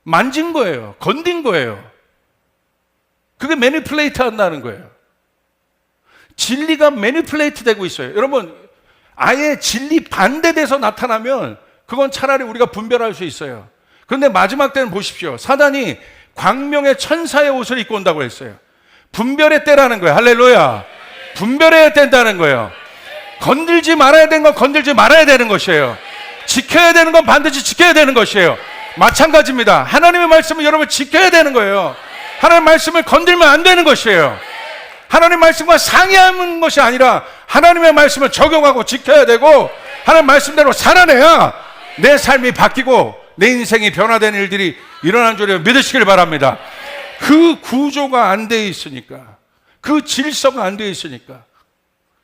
만진 거예요. 건든 거예요. 그게 매니플레이트 한다는 거예요. 진리가 매니플레이트 되고 있어요. 여러분, 아예 진리 반대돼서 나타나면 그건 차라리 우리가 분별할 수 있어요. 그런데 마지막 때는 보십시오. 사단이 광명의 천사의 옷을 입고 온다고 했어요. 분별의 때라는 거예요. 할렐루야. 분별해야 된다는 거예요. 건들지 말아야 되는 건 건들지 말아야 되는 것이에요. 지켜야 되는 건 반드시 지켜야 되는 것이에요. 마찬가지입니다. 하나님의 말씀을 여러분 지켜야 되는 거예요. 하나님의 말씀을 건들면 안 되는 것이에요. 하나님의 말씀과 상의하는 것이 아니라 하나님의 말씀을 적용하고 지켜야 되고 하나님의 말씀대로 살아내야 내 삶이 바뀌고 내 인생이 변화되는 일들이 일어나는 줄 믿으시길 바랍니다. 그 구조가 안 돼 있으니까, 그 질서가 안 돼 있으니까,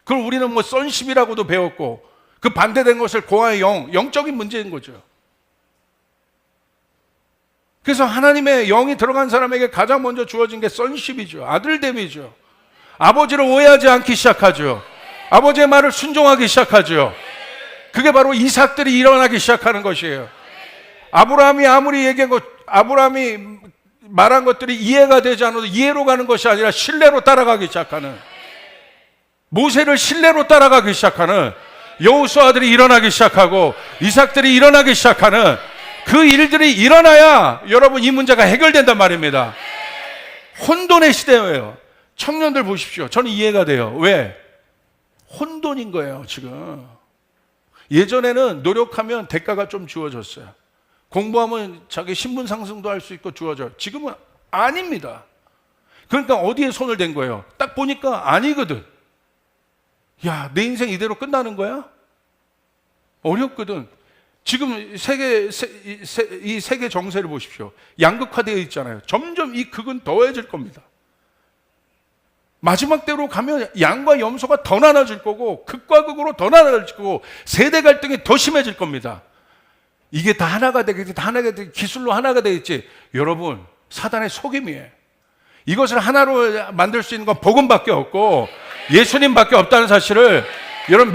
그걸 우리는 뭐 sonship이라고도 배웠고 그 반대된 것을 고아의 영적인 문제인 거죠. 그래서 하나님의 영이 들어간 사람에게 가장 먼저 주어진 게 sonship이죠. 아들됨이죠. 아버지를 오해하지 않기 시작하죠. 아버지의 말을 순종하기 시작하죠. 그게 바로 이삭들이 일어나기 시작하는 것이에요. 아브라함이 아무리 얘기한 것, 아브라함이 말한 것들이 이해가 되지 않아도 이해로 가는 것이 아니라 신뢰로 따라가기 시작하는, 모세를 신뢰로 따라가기 시작하는 여호수아들이 일어나기 시작하고 이삭들이 일어나기 시작하는 그 일들이 일어나야 여러분 이 문제가 해결된단 말입니다. 혼돈의 시대예요. 청년들 보십시오. 저는 이해가 돼요. 왜? 혼돈인 거예요, 지금. 예전에는 노력하면 대가가 좀 주어졌어요. 공부하면 자기 신분 상승도 할 수 있고 주어져요. 지금은 아닙니다. 그러니까 어디에 손을 댄 거예요? 딱 보니까 아니거든. 야, 내 인생 이대로 끝나는 거야? 어렵거든. 지금 이 세계 정세를 보십시오. 양극화되어 있잖아요. 점점 이 극은 더해질 겁니다. 마지막 때로 가면 양과 염소가 더 나눠질 거고 극과 극으로 더 나눠질 거고 세대 갈등이 더 심해질 겁니다. 이게 다 하나가 되겠지, 다 하나가 되겠지, 기술로 하나가 되겠지. 여러분, 사단의 속임이에요. 이것을 하나로 만들 수 있는 건 복음밖에 없고 예수님밖에 없다는 사실을 여러분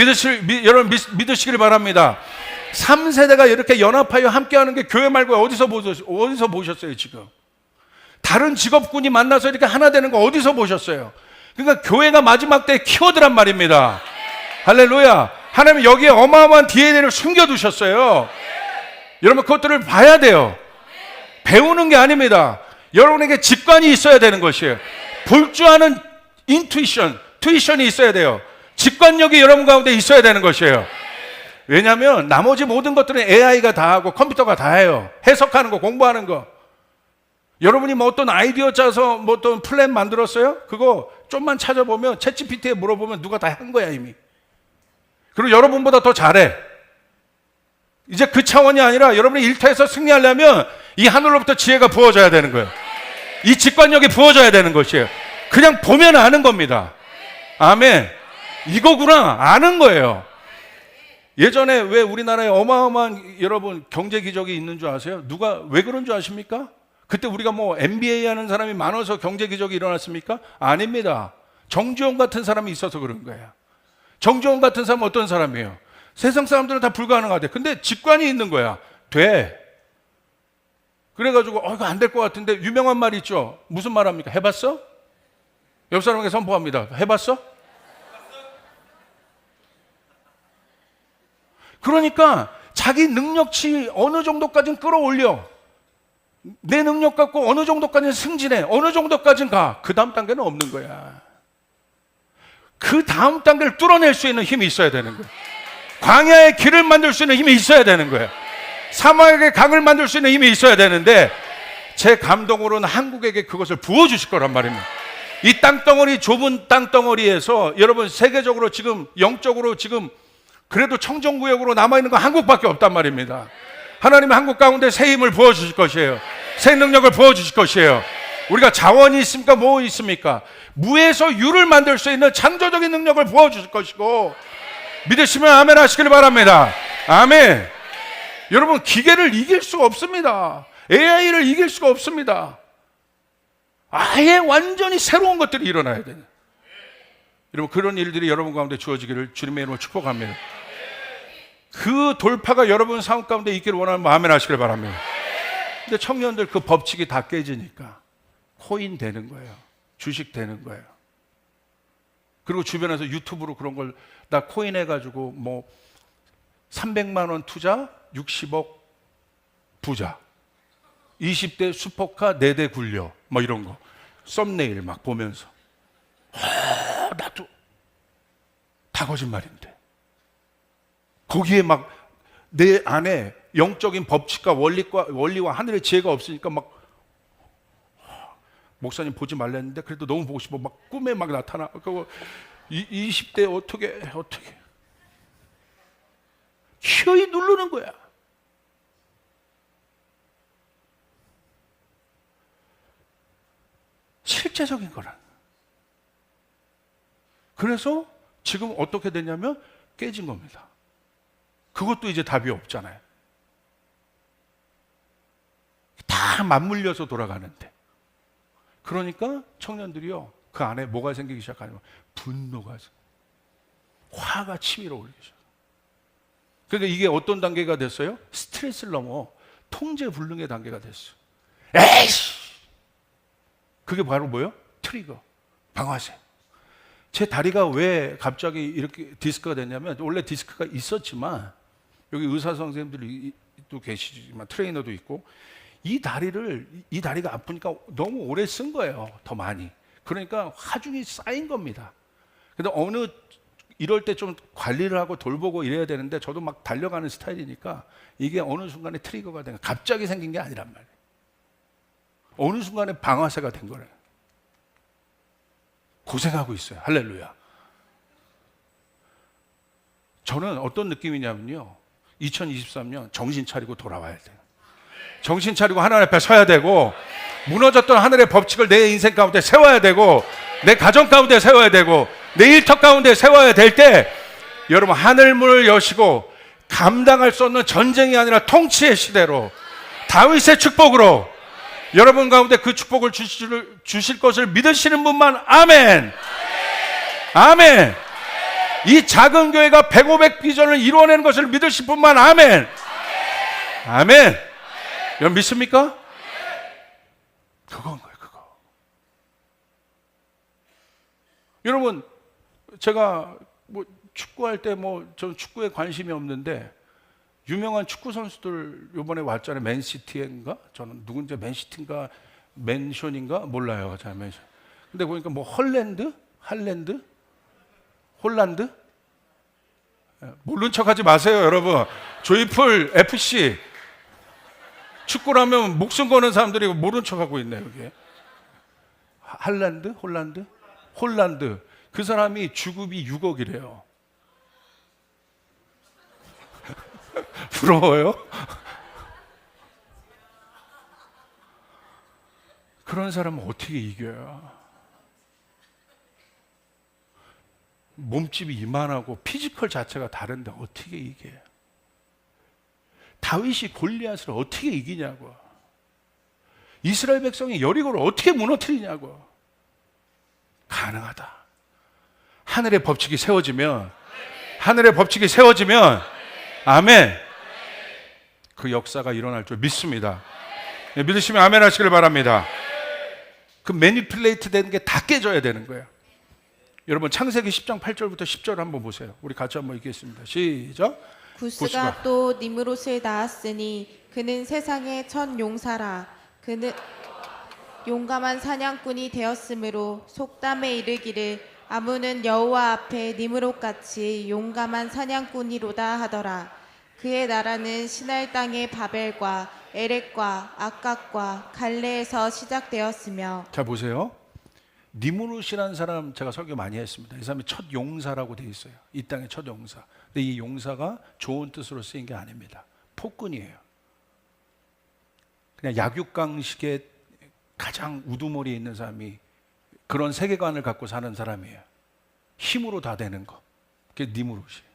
믿으시길 바랍니다. 3세대가 이렇게 연합하여 함께하는 게 교회 말고 어디서 보셨어요 지금? 다른 직업군이 만나서 이렇게 하나 되는 거 어디서 보셨어요? 그러니까 교회가 마지막 때 키워드란 말입니다. 할렐루야. 하나님은 여기에 어마어마한 DNA를 숨겨두셨어요. 여러분 그것들을 봐야 돼요. 배우는 게 아닙니다. 여러분에게 직관이 있어야 되는 것이에요. 볼 줄 아는 투이션이 있어야 돼요. 직관력이 여러분 가운데 있어야 되는 것이에요. 왜냐하면 나머지 모든 것들은 AI가 다 하고 컴퓨터가 다 해요. 해석하는 거, 공부하는 거. 여러분이 뭐 어떤 아이디어 짜서 뭐 어떤 플랜 만들었어요? 그거 좀만 찾아보면 챗GPT에 물어보면 누가 다 한 거야 이미. 그리고 여러분보다 더 잘해. 이제 그 차원이 아니라 여러분이 일터에서 승리하려면 이 하늘로부터 지혜가 부어져야 되는 거예요. 이 직관력이 부어져야 되는 것이에요. 그냥 보면 아는 겁니다. 아멘. 이거구나 아는 거예요. 예전에 왜 우리나라에 어마어마한 여러분 경제 기적이 있는 줄 아세요? 누가 왜 그런 줄 아십니까? 그때 우리가 뭐 MBA 하는 사람이 많아서 경제 기적이 일어났습니까? 아닙니다. 정주영 같은 사람이 있어서 그런 거예요. 정주영 같은 사람은 어떤 사람이에요? 세상 사람들은 다 불가능하대. 근데 직관이 있는 거야. 돼. 그래가지고 이거 안 될 것 같은데 유명한 말 있죠. 무슨 말 합니까? 해봤어? 옆 사람에게 선포합니다. 해봤어? 그러니까 자기 능력치 어느 정도까지는 끌어올려. 내 능력 갖고 어느 정도까지는 승진해. 어느 정도까지는 가. 그 다음 단계는 없는 거야. 그 다음 단계를 뚫어낼 수 있는 힘이 있어야 되는 거야. 광야의 길을 만들 수 있는 힘이 있어야 되는 거야. 사막의 강을 만들 수 있는 힘이 있어야 되는데 제 감동으로는 한국에게 그것을 부어주실 거란 말입니다. 이 땅덩어리, 좁은 땅덩어리에서 여러분 세계적으로 지금 영적으로 지금 그래도 청정구역으로 남아있는 건 한국밖에 없단 말입니다. 하나님은 한국 가운데 새 힘을 부어주실 것이에요. 새 능력을 부어주실 것이에요. 우리가 자원이 있습니까? 뭐 있습니까? 무에서 유를 만들 수 있는 창조적인 능력을 부어주실 것이고 믿으시면 아멘 하시길 바랍니다. 아멘. 여러분 기계를 이길 수가 없습니다. AI를 이길 수가 없습니다. 아예 완전히 새로운 것들이 일어나야 돼요. 여러분 그런 일들이 여러분 가운데 주어지기를 주님의 이름으로 축복합니다. 그 돌파가 여러분 삶 가운데 있기를 원하는 아멘 하시길 바랍니다. 근데 청년들 그 법칙이 다 깨지니까 코인 되는 거예요. 주식 되는 거예요. 그리고 주변에서 유튜브로 그런 걸 나 코인 해가지고 뭐 300만 원 투자 60억 부자 20대 슈퍼카 4대 굴려 뭐 이런 거 썸네일 막 보면서 나도 다 거짓말인데 거기에 막 내 안에 영적인 법칙과 원리와 하늘의 지혜가 없으니까 막 목사님 보지 말랬는데 그래도 너무 보고 싶어. 막 꿈에 막 나타나. 그거 20대 어떻게 희어이 누르는 거야. 실제적인 거라. 그래서 지금 어떻게 되냐면 깨진 겁니다. 그것도 이제 답이 없잖아요. 다 맞물려서 돌아가는데. 그러니까 청년들이요, 그 안에 뭐가 생기기 시작하냐면 분노가, 화가 치밀어 오르기 시작. 그러니까 이게 어떤 단계가 됐어요? 스트레스를 넘어 통제불능의 단계가 됐어요. 에이씨! 그게 바로 뭐예요? 트리거, 방아쇠. 제 다리가 왜 갑자기 이렇게 디스크가 됐냐면, 원래 디스크가 있었지만 여기 의사 선생님들이 또 계시지만 트레이너도 있고, 이 다리가 아프니까 너무 오래 쓴 거예요. 더 많이. 그러니까 하중이 쌓인 겁니다. 근데 이럴 때 좀 관리를 하고 돌보고 이래야 되는데, 저도 막 달려가는 스타일이니까 이게 어느 순간에 트리거가 된 거예요. 갑자기 생긴 게 아니란 말이에요. 어느 순간에 방아쇠가 된 거래요. 고생하고 있어요. 할렐루야. 저는 어떤 느낌이냐면요, 2023년 정신 차리고 돌아와야 돼요. 정신 차리고 하나님 앞에 서야 되고, 무너졌던 하늘의 법칙을 내 인생 가운데 세워야 되고, 내 가정 가운데 세워야 되고, 내 일터 가운데 세워야 될 때, 여러분 하늘문을 여시고 감당할 수 없는 전쟁이 아니라 통치의 시대로, 다윗의 축복으로 여러분 가운데 그 축복을 주실 것을 믿으시는 분만 아멘. 아멘. 이 작은 교회가 100, 500 비전을 이루어내는 것을 믿으실 분만 아멘. 아멘. 여러분 믿습니까? 그건 거예요, 그거. 여러분, 제가 뭐 축구할 때 저는 축구에 관심이 없는데, 유명한 축구 선수들 요번에 왔잖아요. 맨시티인가? 저는 누군지 맨시티인가 맨션인가 몰라요. 자, 맨션. 근데 보니까 뭐 홀란드? 모른 척하지 마세요, 여러분. 조이풀 FC 축구라면 목숨 거는 사람들이 모른 척하고 있네요, 여기. 홀란드. 그 사람이 주급이 6억이래요. 부러워요? 그런 사람은 어떻게 이겨요? 몸집이 이만하고 피지컬 자체가 다른데 어떻게 이겨요? 다윗이 골리앗을 어떻게 이기냐고. 이스라엘 백성이 여리고를 어떻게 무너뜨리냐고. 가능하다. 하늘의 법칙이 세워지면, 아멘. 그 역사가 일어날 줄 믿습니다. 믿으시면 아멘 하시길 바랍니다. 그 매니플레이트 된 게 다 깨져야 되는 거예요. 여러분 창세기 10장 8절부터 10절 한번 보세요. 우리 같이 한번 읽겠습니다. 시작. 구스가 또 니므롯을 낳았으니 그는 세상의 첫 용사라. 그는 용감한 사냥꾼이 되었으므로 속담에 이르기를 아무는 여호와 앞에 니므롯같이 용감한 사냥꾼이로다 하더라. 그의 나라는 시날 땅의 바벨과 에렉과 아깝과 갈레에서 시작되었으며. 자 보세요. 니므롯이라는 사람 제가 설교 많이 했습니다. 이 사람이 첫 용사라고 되어 있어요. 이 땅의 첫 용사. 근데 이 용사가 좋은 뜻으로 쓰인 게 아닙니다. 폭군이에요. 그냥 약육강식의 가장 우두머리에 있는 사람이 그런 세계관을 갖고 사는 사람이에요. 힘으로 다 되는 거. 그게 니므롯이에요.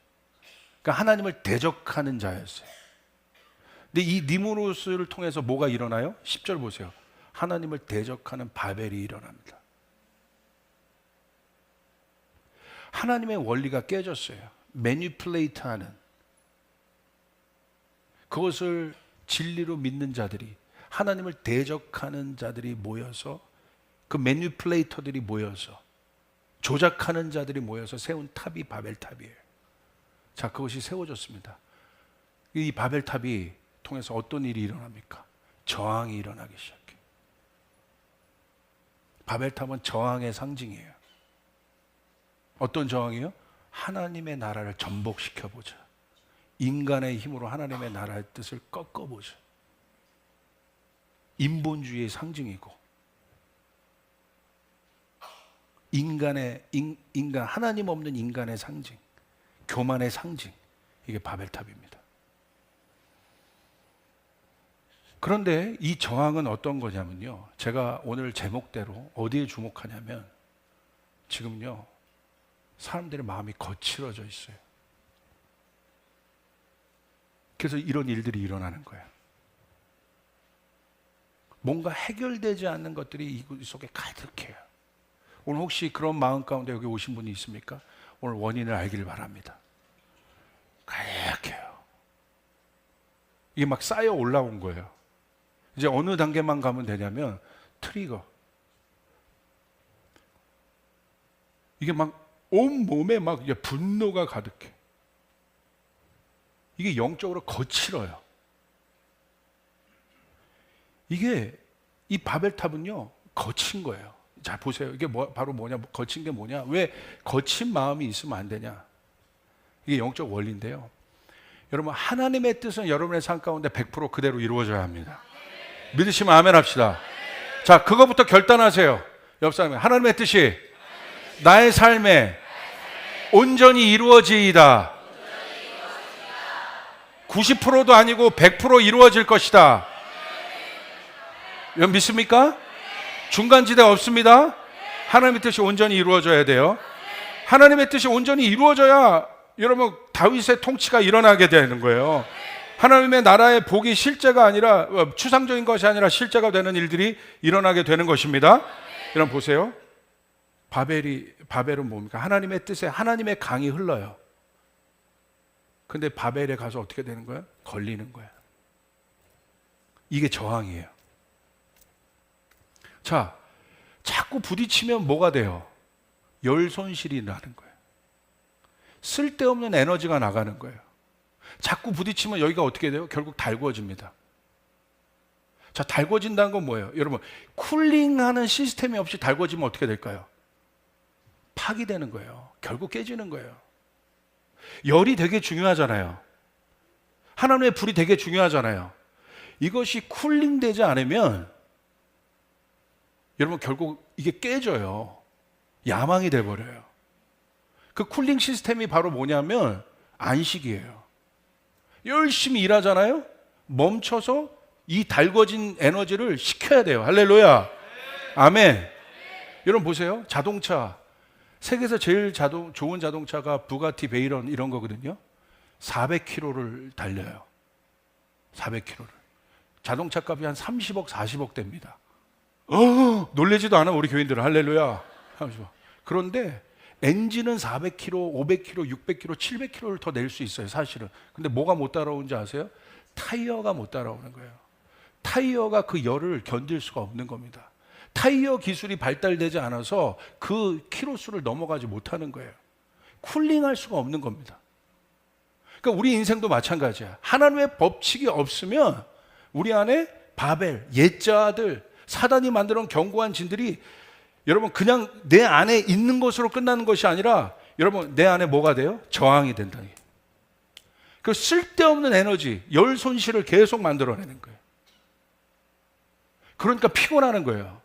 그러니까 하나님을 대적하는 자였어요. 근데 이 니므롯을 통해서 뭐가 일어나요? 10절 보세요. 하나님을 대적하는 바벨이 일어납니다. 하나님의 원리가 깨졌어요. 매니플레이트하는, 그것을 진리로 믿는 자들이, 하나님을 대적하는 자들이 모여서, 그 매니플레이터들이 모여서, 조작하는 자들이 모여서 세운 탑이 바벨탑이에요. 자, 그것이 세워졌습니다. 이 바벨탑이 통해서 어떤 일이 일어납니까? 저항이 일어나기 시작해요. 바벨탑은 저항의 상징이에요. 어떤 저항이요? 하나님의 나라를 전복시켜보자. 인간의 힘으로 하나님의 나라의 뜻을 꺾어보죠. 인본주의의 상징이고 인간 하나님 없는 인간의 상징, 교만의 상징, 이게 바벨탑입니다. 그런데 이 저항은 어떤 거냐면요, 제가 오늘 제목대로 어디에 주목하냐면 지금요 사람들의 마음이 거칠어져 있어요. 그래서 이런 일들이 일어나는 거예요. 뭔가 해결되지 않는 것들이 이 속에 가득해요. 오늘 혹시 그런 마음 가운데 여기 오신 분이 있습니까? 오늘 원인을 알기를 바랍니다. 가득해요. 이게 막 쌓여 올라온 거예요. 이제 어느 단계만 가면 되냐면 트리거. 이게 막 온 몸에 막 분노가 가득해. 이게 영적으로 거칠어요. 이게 이 바벨탑은요 거친 거예요. 자 보세요. 이게 바로 뭐냐? 거친 게 뭐냐? 왜 거친 마음이 있으면 안 되냐? 이게 영적 원리인데요. 여러분 하나님의 뜻은 여러분의 삶 가운데 100% 그대로 이루어져야 합니다. 믿으시면 아멘 합시다. 자 그거부터 결단하세요. 옆 사람이 하나님의 뜻이 나의 삶에 온전히 이루어지이다. 90%도 아니고 100% 이루어질 것이다. 여러분 믿습니까? 중간지대 없습니다. 하나님의 뜻이 온전히 이루어져야 돼요. 하나님의 뜻이 온전히 이루어져야 여러분 다윗의 통치가 일어나게 되는 거예요. 하나님의 나라의 복이 실제가 아니라 추상적인 것이 아니라 실제가 되는 일들이 일어나게 되는 것입니다. 여러분 보세요. 바벨은 뭡니까? 하나님의 뜻에 하나님의 강이 흘러요. 근데 바벨에 가서 어떻게 되는 거예요? 걸리는 거예요. 이게 저항이에요. 자, 자꾸 부딪히면 뭐가 돼요? 열 손실이 나는 거예요. 쓸데없는 에너지가 나가는 거예요. 자꾸 부딪히면 여기가 어떻게 돼요? 결국 달궈집니다. 자, 달궈진다는 건 뭐예요? 여러분, 쿨링하는 시스템이 없이 달궈지면 어떻게 될까요? 파기되는 거예요. 결국 깨지는 거예요. 열이 되게 중요하잖아요. 하나님의 불이 되게 중요하잖아요. 이것이 쿨링되지 않으면 여러분 결국 이게 깨져요. 야망이 돼버려요. 그 쿨링 시스템이 바로 뭐냐면 안식이에요. 열심히 일하잖아요. 멈춰서 이 달궈진 에너지를 식혀야 돼요. 할렐루야. 아멘. 여러분 보세요. 자동차. 세계에서 제일 좋은 자동차가 부가티 베이런 이런 거거든요. 400km를 달려요. 400km를. 자동차 값이 한 30억, 40억 됩니다. 놀라지도 않아 우리 교인들은. 할렐루야. 그런데 엔진은 400km, 500km, 600km, 700km를 더 낼 수 있어요, 사실은. 근데 뭐가 못 따라오는지 아세요? 타이어가 못 따라오는 거예요. 타이어가 그 열을 견딜 수가 없는 겁니다. 타이어 기술이 발달되지 않아서 그 키로수를 넘어가지 못하는 거예요. 쿨링할 수가 없는 겁니다. 그러니까 우리 인생도 마찬가지야. 하나님의 법칙이 없으면 우리 안에 바벨, 옛자들, 사단이 만들어 놓은 견고한 진들이 여러분 그냥 내 안에 있는 것으로 끝나는 것이 아니라 여러분 내 안에 뭐가 돼요? 저항이 된다는 거예요. 그 쓸데없는 에너지, 열 손실을 계속 만들어내는 거예요. 그러니까 피곤하는 거예요.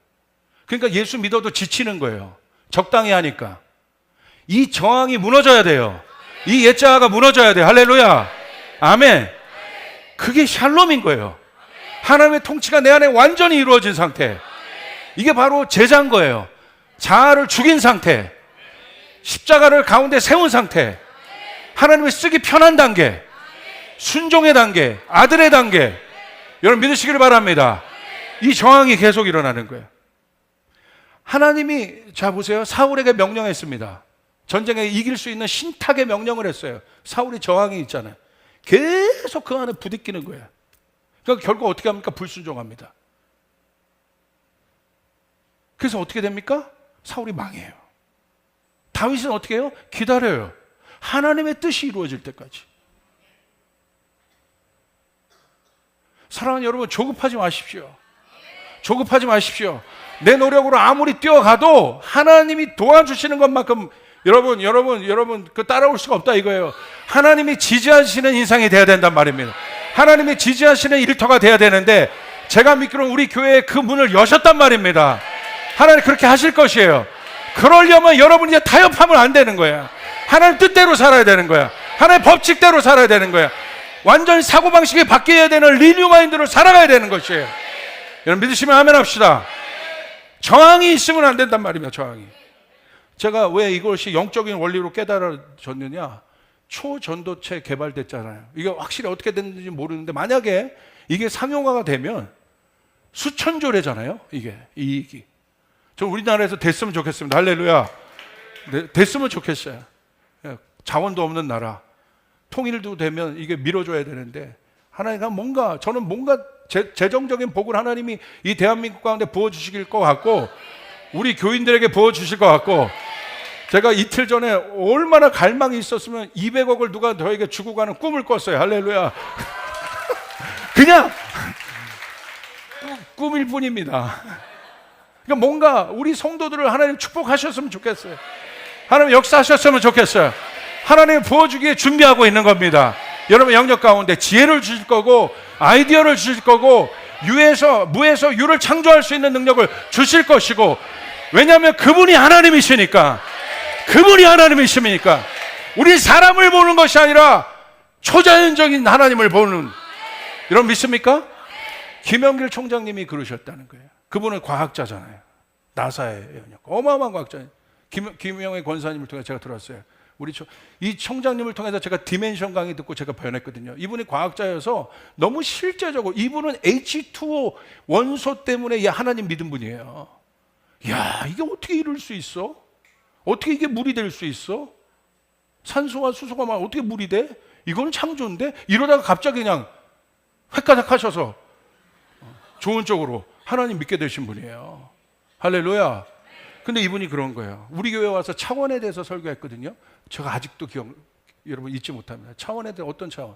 그러니까 예수 믿어도 지치는 거예요. 적당히 하니까. 이 저항이 무너져야 돼요. 이 옛자아가 무너져야 돼요. 할렐루야. 아멘. 그게 샬롬인 거예요. 하나님의 통치가 내 안에 완전히 이루어진 상태. 이게 바로 제자인 거예요. 자아를 죽인 상태. 십자가를 가운데 세운 상태. 하나님의 쓰기 편한 단계. 순종의 단계. 아들의 단계. 여러분 믿으시기를 바랍니다. 이 저항이 계속 일어나는 거예요. 하나님이 자 보세요. 사울에게 명령했습니다. 전쟁에 이길 수 있는 신탁의 명령을 했어요. 사울이 저항이 있잖아요. 계속 그 안에 부딪히는 거예요. 그러니까 결국 어떻게 합니까? 불순종합니다. 그래서 어떻게 됩니까? 사울이 망해요. 다윗은 어떻게 해요? 기다려요. 하나님의 뜻이 이루어질 때까지. 사랑하는 여러분, 조급하지 마십시오. 조급하지 마십시오. 내 노력으로 아무리 뛰어가도 하나님이 도와주시는 것만큼 여러분 그 따라올 수가 없다 이거예요. 하나님이 지지하시는 인상이 돼야 된단 말입니다. 하나님이 지지하시는 일터가 돼야 되는데 제가 믿기로는 우리 교회에 그 문을 여셨단 말입니다. 하나님 그렇게 하실 것이에요. 그러려면 여러분이 이제 타협하면 안 되는 거야. 하나님 뜻대로 살아야 되는 거야. 하나님 법칙대로 살아야 되는 거야. 완전히 사고방식이 바뀌어야 되는 리뉴 마인드로 살아가야 되는 것이에요. 여러분 믿으시면 아멘 합시다. 저항이 있으면 안 된단 말입니다. 저항이. 제가 왜 이것이 영적인 원리로 깨달아졌느냐, 초전도체 개발됐잖아요. 이게 확실히 어떻게 됐는지 모르는데 만약에 이게 상용화가 되면 수천조래잖아요. 이게 이익이. 저 우리나라에서 됐으면 좋겠습니다. 할렐루야. 네, 됐으면 좋겠어요. 자원도 없는 나라 통일도 되면 이게 밀어줘야 되는데 하나님과 뭔가 저는 뭔가 재정적인 복을 하나님이 이 대한민국 가운데 부어주실 것 같고 우리 교인들에게 부어주실 것 같고 제가 이틀 전에 얼마나 갈망이 있었으면 200억을 누가 저에게 주고 가는 꿈을 꿨어요. 할렐루야. 그냥 꿈일 뿐입니다. 그러니까 뭔가 우리 성도들을 하나님 축복하셨으면 좋겠어요. 하나님 역사하셨으면 좋겠어요. 하나님 부어주기에 준비하고 있는 겁니다. 여러분 영역 가운데 지혜를 주실 거고 아이디어를 주실 거고 무에서 유를 창조할 수 있는 능력을 주실 것이고 왜냐하면 그분이 하나님이시니까 우리 사람을 보는 것이 아니라 초자연적인 하나님을 보는 여러분 믿습니까? 김영길 총장님이 그러셨다는 거예요. 그분은 과학자잖아요. 나사의 영역 어마어마한 과학자예요. 김영애 권사님을 통해 제가 들었어요. 이 총장님을 통해서 제가 디멘션 강의 듣고 제가 변했거든요. 이분이 과학자여서 너무 실제적으로 이분은 H2O 원소 때문에 하나님 믿은 분이에요. 야, 이게 어떻게 이룰 수 있어? 어떻게 이게 물이 될 수 있어? 산소와 수소가 막 어떻게 물이 돼? 이거는 창조인데? 이러다가 갑자기 그냥 획가닥 하셔서 좋은 쪽으로 하나님 믿게 되신 분이에요. 할렐루야. 근데 이분이 그런 거예요. 우리 교회 와서 차원에 대해서 설교했거든요. 제가 아직도 여러분 잊지 못합니다. 차원에 대해 어떤 차원?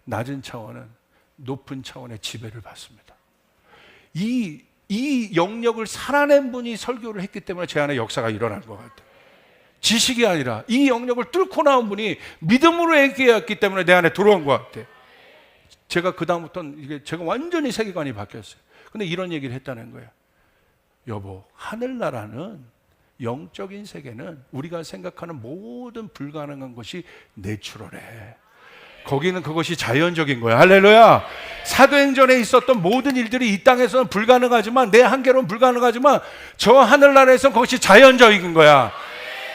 낮은 차원은 높은 차원의 지배를 받습니다. 이 영역을 살아낸 분이 설교를 했기 때문에 제 안에 역사가 일어난 것 같아요. 지식이 아니라 이 영역을 뚫고 나온 분이 믿음으로 얘기했기 때문에 내 안에 들어온 것 같아요. 제가 그 다음부터는 제가 완전히 세계관이 바뀌었어요. 근데 이런 얘기를 했다는 거예요. 여보, 하늘나라는 영적인 세계는 우리가 생각하는 모든 불가능한 것이 내추럴해. 거기는 그것이 자연적인 거야. 할렐루야. 사도행전에 있었던 모든 일들이 이 땅에서는 불가능하지만 내 한계로는 불가능하지만 저 하늘나라에서는 그것이 자연적인 거야.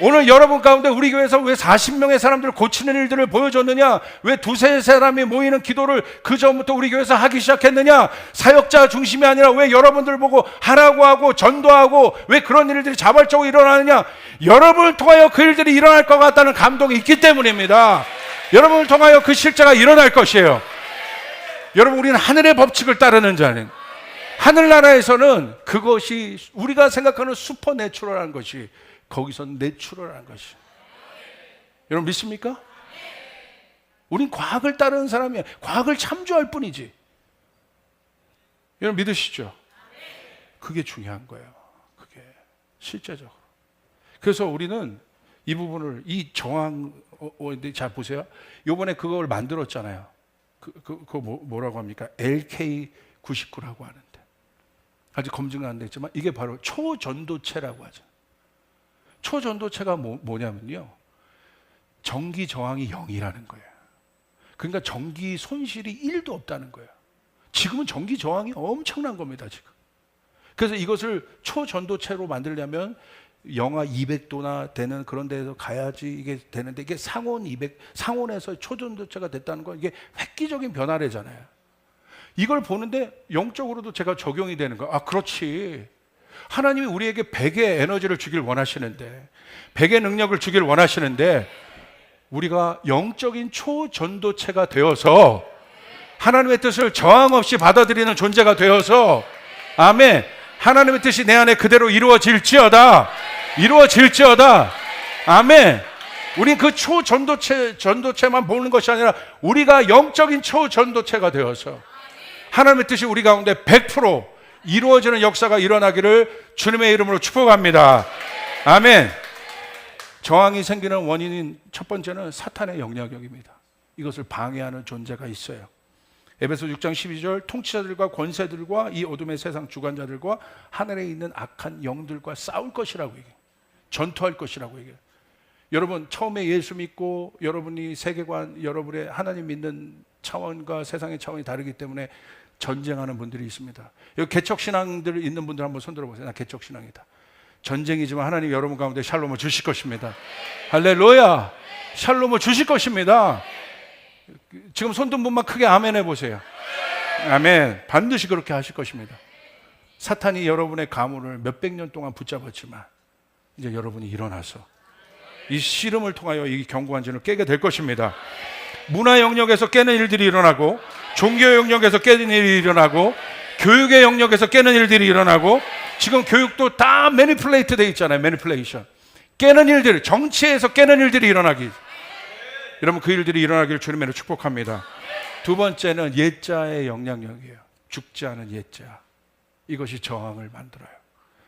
오늘 여러분 가운데 우리 교회에서 왜 40명의 사람들을 고치는 일들을 보여줬느냐? 왜 두세 사람이 모이는 기도를 그 전부터 우리 교회에서 하기 시작했느냐? 사역자 중심이 아니라 왜 여러분들 보고 하라고 하고 전도하고 왜 그런 일들이 자발적으로 일어나느냐? 여러분을 통하여 그 일들이 일어날 것 같다는 감동이 있기 때문입니다. 여러분을 통하여 그 실제가 일어날 것이에요. 여러분 우리는 하늘의 법칙을 따르는 자는 하늘나라에서는 그것이 우리가 생각하는 슈퍼내추럴한 것이 거기서 내추럴한 것이. 여러분 믿습니까? 우린 과학을 따르는 사람이야. 과학을 참조할 뿐이지. 여러분 믿으시죠? 그게 중요한 거예요. 그게 실제적으로. 그래서 우리는 이 부분을 이 정황 잘 보세요. 이번에 그걸 만들었잖아요. 그거 뭐라고 합니까? LK99라고 하는데 아직 검증은 안 됐지만 이게 바로 초전도체라고 하죠. 초전도체가 뭐냐면요, 전기 저항이 0이라는 거예요. 그러니까 전기 손실이 1도 없다는 거예요. 지금은 전기 저항이 엄청난 겁니다. 지금. 그래서 이것을 초전도체로 만들려면 영하 200도나 되는 그런 데서 가야지 이게 되는데, 이게 상온에서 초전도체가 됐다는 건 이게 획기적인 변화래잖아요. 이걸 보는데 영적으로도 제가 적용이 되는 거예요. 아, 그렇지. 하나님이 우리에게 100의 에너지를 주길 원하시는데, 100의 능력을 주길 원하시는데, 우리가 영적인 초전도체가 되어서 하나님의 뜻을 저항 없이 받아들이는 존재가 되어서, 아멘, 하나님의 뜻이 내 안에 그대로 이루어질지어다. 아멘. 우린 그 초전도체만 보는 것이 아니라 우리가 영적인 초전도체가 되어서 하나님의 뜻이 우리 가운데 100% 이루어지는 역사가 일어나기를 주님의 이름으로 축복합니다. 아멘. 저항이 생기는 원인인 첫 번째는 사탄의 영향력입니다. 이것을 방해하는 존재가 있어요. 에베소 6장 12절 통치자들과 권세들과 이 어둠의 세상 주관자들과 하늘에 있는 악한 영들과 싸울 것이라고 얘기해요. 전투할 것이라고 얘기해요. 여러분 처음에 예수 믿고 여러분이 세계관, 여러분의 하나님 믿는 차원과 세상의 차원이 다르기 때문에 전쟁하는 분들이 있습니다. 여기 개척신앙들 있는 분들 한번 손 들어보세요. 나 개척신앙이다. 전쟁이지만 하나님 여러분 가운데 샬롬을 주실 것입니다. 할렐루야. 샬롬을 주실 것입니다. 지금 손 든 분만 크게 아멘 해보세요. 아멘. 반드시 그렇게 하실 것입니다. 사탄이 여러분의 가문을 몇백 년 동안 붙잡았지만 이제 여러분이 일어나서 이 씨름을 통하여 이 견고한 진을 깨게 될 것입니다. 문화 영역에서 깨는 일들이 일어나고, 종교 영역에서 깨는 일이 일어나고, 교육의 영역에서 깨는 일들이 일어나고, 지금 교육도 다 매니플레이트 돼 있잖아요. 매니플레이션. 깨는 일들, 정치에서 깨는 일들이 일어나기. 여러분 그 일들이 일어나기를 주님으로 축복합니다. 두 번째는 옛자의 영향력이에요. 죽지 않은 옛자. 이것이 저항을 만들어요.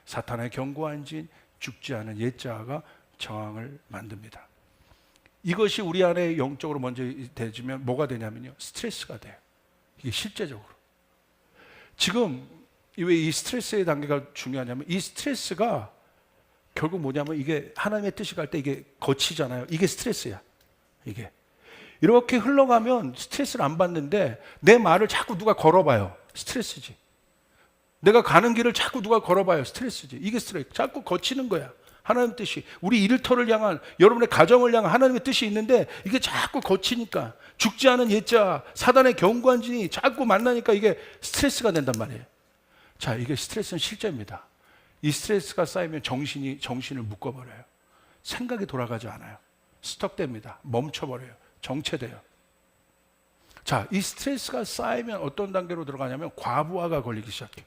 사탄의 견고한 진, 죽지 않은 옛자가 저항을 만듭니다. 이것이 우리 안에 영적으로 먼저 되지면 뭐가 되냐면요, 스트레스가 돼요. 이게 실제적으로. 지금 왜 이 스트레스의 단계가 중요하냐면, 이 스트레스가 결국 뭐냐면 이게 하나님의 뜻이 갈 때 이게 거치잖아요. 이게 스트레스야. 이게 이렇게 흘러가면 스트레스를 안 받는데, 내 말을 자꾸 누가 걸어봐요. 스트레스지. 내가 가는 길을 자꾸 누가 걸어봐요. 스트레스지. 이게 스트레스. 자꾸 거치는 거야. 하나님의 뜻이, 우리 일터를 향한, 여러분의 가정을 향한 하나님의 뜻이 있는데 이게 자꾸 거치니까, 죽지 않은 옛자, 사단의 견고한 진이 자꾸 만나니까 이게 스트레스가 된단 말이에요. 자, 이게 스트레스는 실제입니다. 이 스트레스가 쌓이면 정신을 묶어버려요. 생각이 돌아가지 않아요. 스톱됩니다. 멈춰버려요. 정체돼요. 자, 이 스트레스가 쌓이면 어떤 단계로 들어가냐면 과부하가 걸리기 시작해요.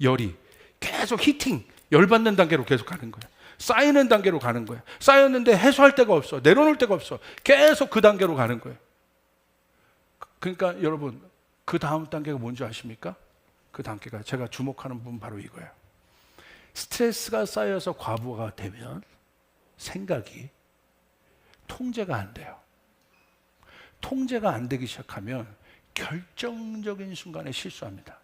열이 계속 히팅, 열받는 단계로 계속 가는 거예요. 쌓이는 단계로 가는 거예요. 쌓였는데 해소할 데가 없어. 내려놓을 데가 없어. 계속 그 단계로 가는 거예요. 그러니까 여러분, 그 다음 단계가 뭔지 아십니까? 그 단계가 제가 주목하는 부분 바로 이거예요. 스트레스가 쌓여서 과부하가 되면 생각이 통제가 안 돼요. 통제가 안 되기 시작하면 결정적인 순간에 실수합니다.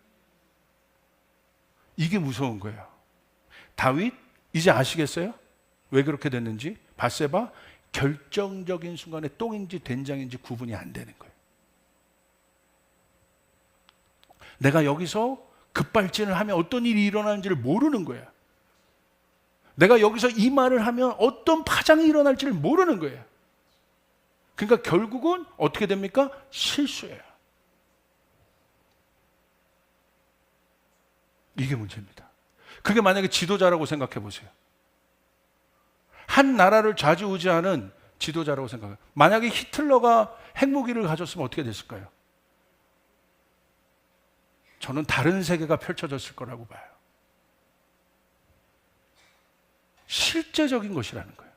이게 무서운 거예요. 다윗 이제 아시겠어요? 왜 그렇게 됐는지? 밧세바 결정적인 순간에 똥인지 된장인지 구분이 안 되는 거예요. 내가 여기서 급발진을 하면 어떤 일이 일어나는지를 모르는 거예요. 내가 여기서 이 말을 하면 어떤 파장이 일어날지를 모르는 거예요. 그러니까 결국은 어떻게 됩니까? 실수예요. 이게 문제입니다. 그게 만약에 지도자라고 생각해 보세요. 한 나라를 좌지우지하는 지도자라고 생각해요. 만약에 히틀러가 핵무기를 가졌으면 어떻게 됐을까요? 저는 다른 세계가 펼쳐졌을 거라고 봐요. 실제적인 것이라는 거예요.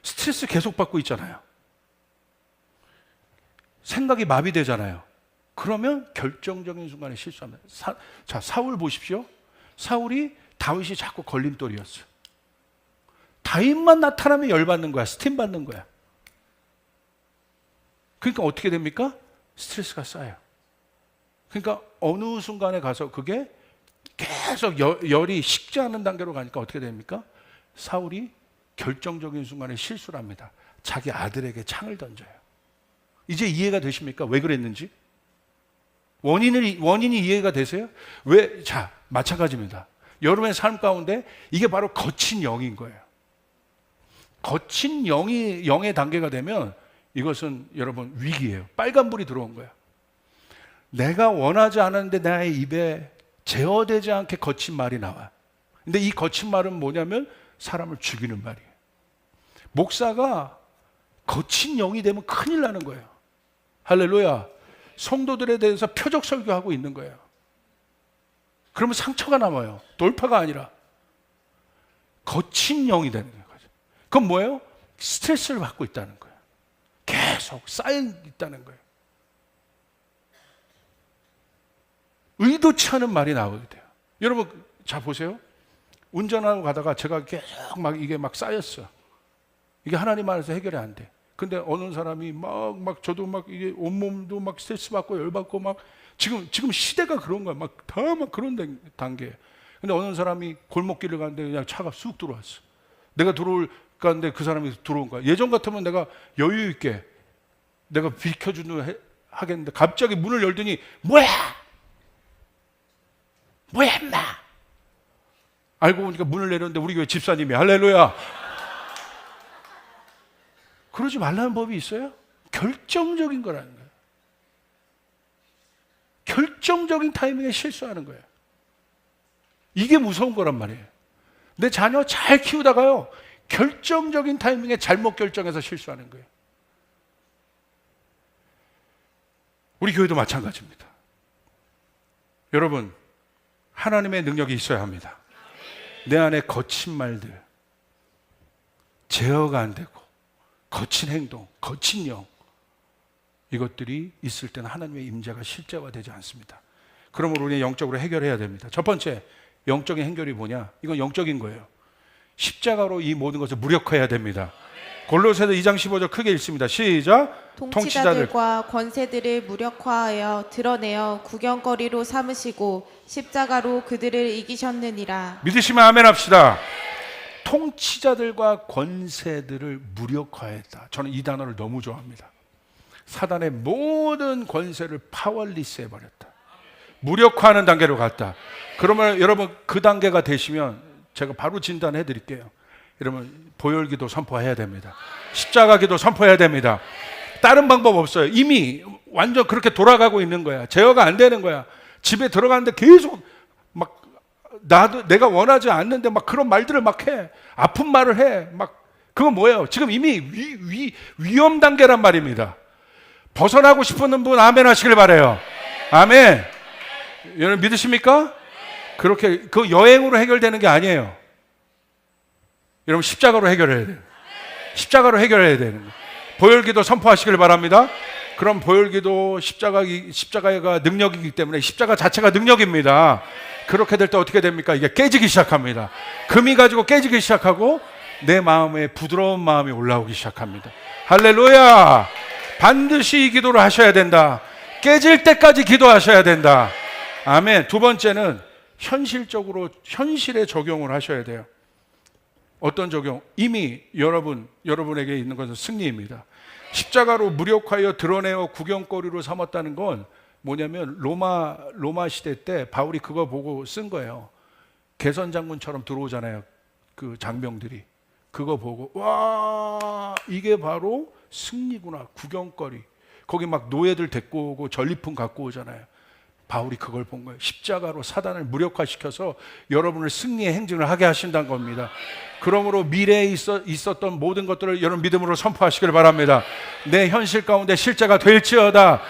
스트레스 계속 받고 있잖아요. 생각이 마비되잖아요. 그러면 결정적인 순간에 실수합니다. 자, 사울 보십시오. 사울이 다윗이 자꾸 걸림돌이었어요. 다윗만 나타나면 열받는 거야. 스팀 받는 거야. 그러니까 어떻게 됩니까? 스트레스가 쌓여요. 그러니까 어느 순간에 가서 그게 계속 열이 식지 않는 단계로 가니까 어떻게 됩니까? 사울이 결정적인 순간에 실수를 합니다. 자기 아들에게 창을 던져요. 이제 이해가 되십니까? 왜 그랬는지? 원인이 이해가 되세요? 왜? 자, 마찬가지입니다. 여러분의 삶 가운데 이게 바로 거친 영인 거예요. 거친 영의 단계가 되면 이것은 여러분 위기예요. 빨간불이 들어온 거예요. 내가 원하지 않았는데 나의 입에 제어되지 않게 거친 말이 나와. 근데 이 거친 말은 뭐냐면 사람을 죽이는 말이에요. 목사가 거친 영이 되면 큰일 나는 거예요. 할렐루야. 성도들에 대해서 표적 설교하고 있는 거예요. 그러면 상처가 남아요. 돌파가 아니라 거친 영이 되는 거예요. 그건 뭐예요? 스트레스를 받고 있다는 거예요. 계속 쌓여 있다는 거예요. 의도치 않은 말이 나오게 돼요. 여러분, 자 보세요. 운전하고 가다가 제가 계속 이게 쌓였어. 이게 하나님 안에서 해결이 안 돼. 근데 어느 사람이 막 저도 막 이게 온몸도 막 스트레스 받고 열받고 막 지금 시대가 그런 거야. 막 다 막 그런 단계. 근데 어느 사람이 골목길을 가는데 그냥 차가 쑥 들어왔어. 내가 들어올 가는데 그 사람이 들어온 거야. 예전 같으면 내가 여유 있게 내가 비켜주는 하겠는데 갑자기 문을 열더니 뭐야 임마. 알고 보니까 문을 내렸는데 우리 교회 집사님이 할렐루야. 그러지 말라는 법이 있어요? 결정적인 거라는 거예요. 결정적인 타이밍에 실수하는 거예요. 이게 무서운 거란 말이에요. 내 자녀 잘 키우다가요, 결정적인 타이밍에 잘못 결정해서 실수하는 거예요. 우리 교회도 마찬가지입니다. 여러분, 하나님의 능력이 있어야 합니다. 내 안에 거친 말들, 제어가 안 되고 거친 행동, 거친 영, 이것들이 있을 때는 하나님의 임재가 실제화되지 않습니다. 그러므로 우리는 영적으로 해결해야 됩니다. 첫 번째, 영적인 해결이 뭐냐? 이건 영적인 거예요. 십자가로 이 모든 것을 무력화해야 됩니다. 골로새서 2장 15절 크게 읽습니다. 시작. 통치자들과 권세들을 무력화하여 드러내어 구경거리로 삼으시고 십자가로 그들을 이기셨느니라. 믿으시면 아멘 합시다. 통치자들과 권세들을 무력화했다. 저는 이 단어를 너무 좋아합니다. 사단의 모든 권세를 파월리스 해버렸다. 무력화하는 단계로 갔다. 그러면 여러분 그 단계가 되시면 제가 바로 진단해 드릴게요. 여러분 보혈기도 선포해야 됩니다. 십자가기도 선포해야 됩니다. 다른 방법 없어요. 이미 완전 그렇게 돌아가고 있는 거야. 제어가 안 되는 거야. 집에 들어가는데 계속 막 나도 내가 원하지 않는데 막 그런 말들을 막 해. 아픈 말을 해. 막 그건 뭐예요? 지금 이미 위험 단계란 말입니다. 벗어나고 싶은 분 아멘 하시길 바라요. 아멘. 여러분 믿으십니까? 그렇게 그 여행으로 해결되는 게 아니에요. 여러분 십자가로 해결해야 돼요. 십자가로 해결해야 되는 거예요. 보혈기도 선포하시길 바랍니다. 그럼 보혈기도 십자가가 능력이기 때문에 십자가 자체가 능력입니다. 그렇게 될 때 어떻게 됩니까? 이게 깨지기 시작합니다. 금이 가지고 깨지기 시작하고 내 마음에 부드러운 마음이 올라오기 시작합니다. 할렐루야. 반드시 이 기도를 하셔야 된다. 깨질 때까지 기도하셔야 된다. 아멘. 두 번째는 현실적으로 현실에 적용을 하셔야 돼요. 어떤 적용? 이미 여러분에게 있는 것은 승리입니다. 십자가로 무력하여 드러내어 구경거리로 삼았다는 건 뭐냐면 로마 시대 때 바울이 그거 보고 쓴 거예요. 개선 장군처럼 들어오잖아요. 그 장병들이 그거 보고 와 이게 바로 승리구나. 구경거리. 거기 막 노예들 데리고 오고 전리품 갖고 오잖아요. 바울이 그걸 본 거예요. 십자가로 사단을 무력화시켜서 여러분을 승리의 행진을 하게 하신다는 겁니다. 그러므로 미래에 있었던 모든 것들을 여러분 믿음으로 선포하시길 바랍니다. 내 현실 가운데 실제가 될지어다.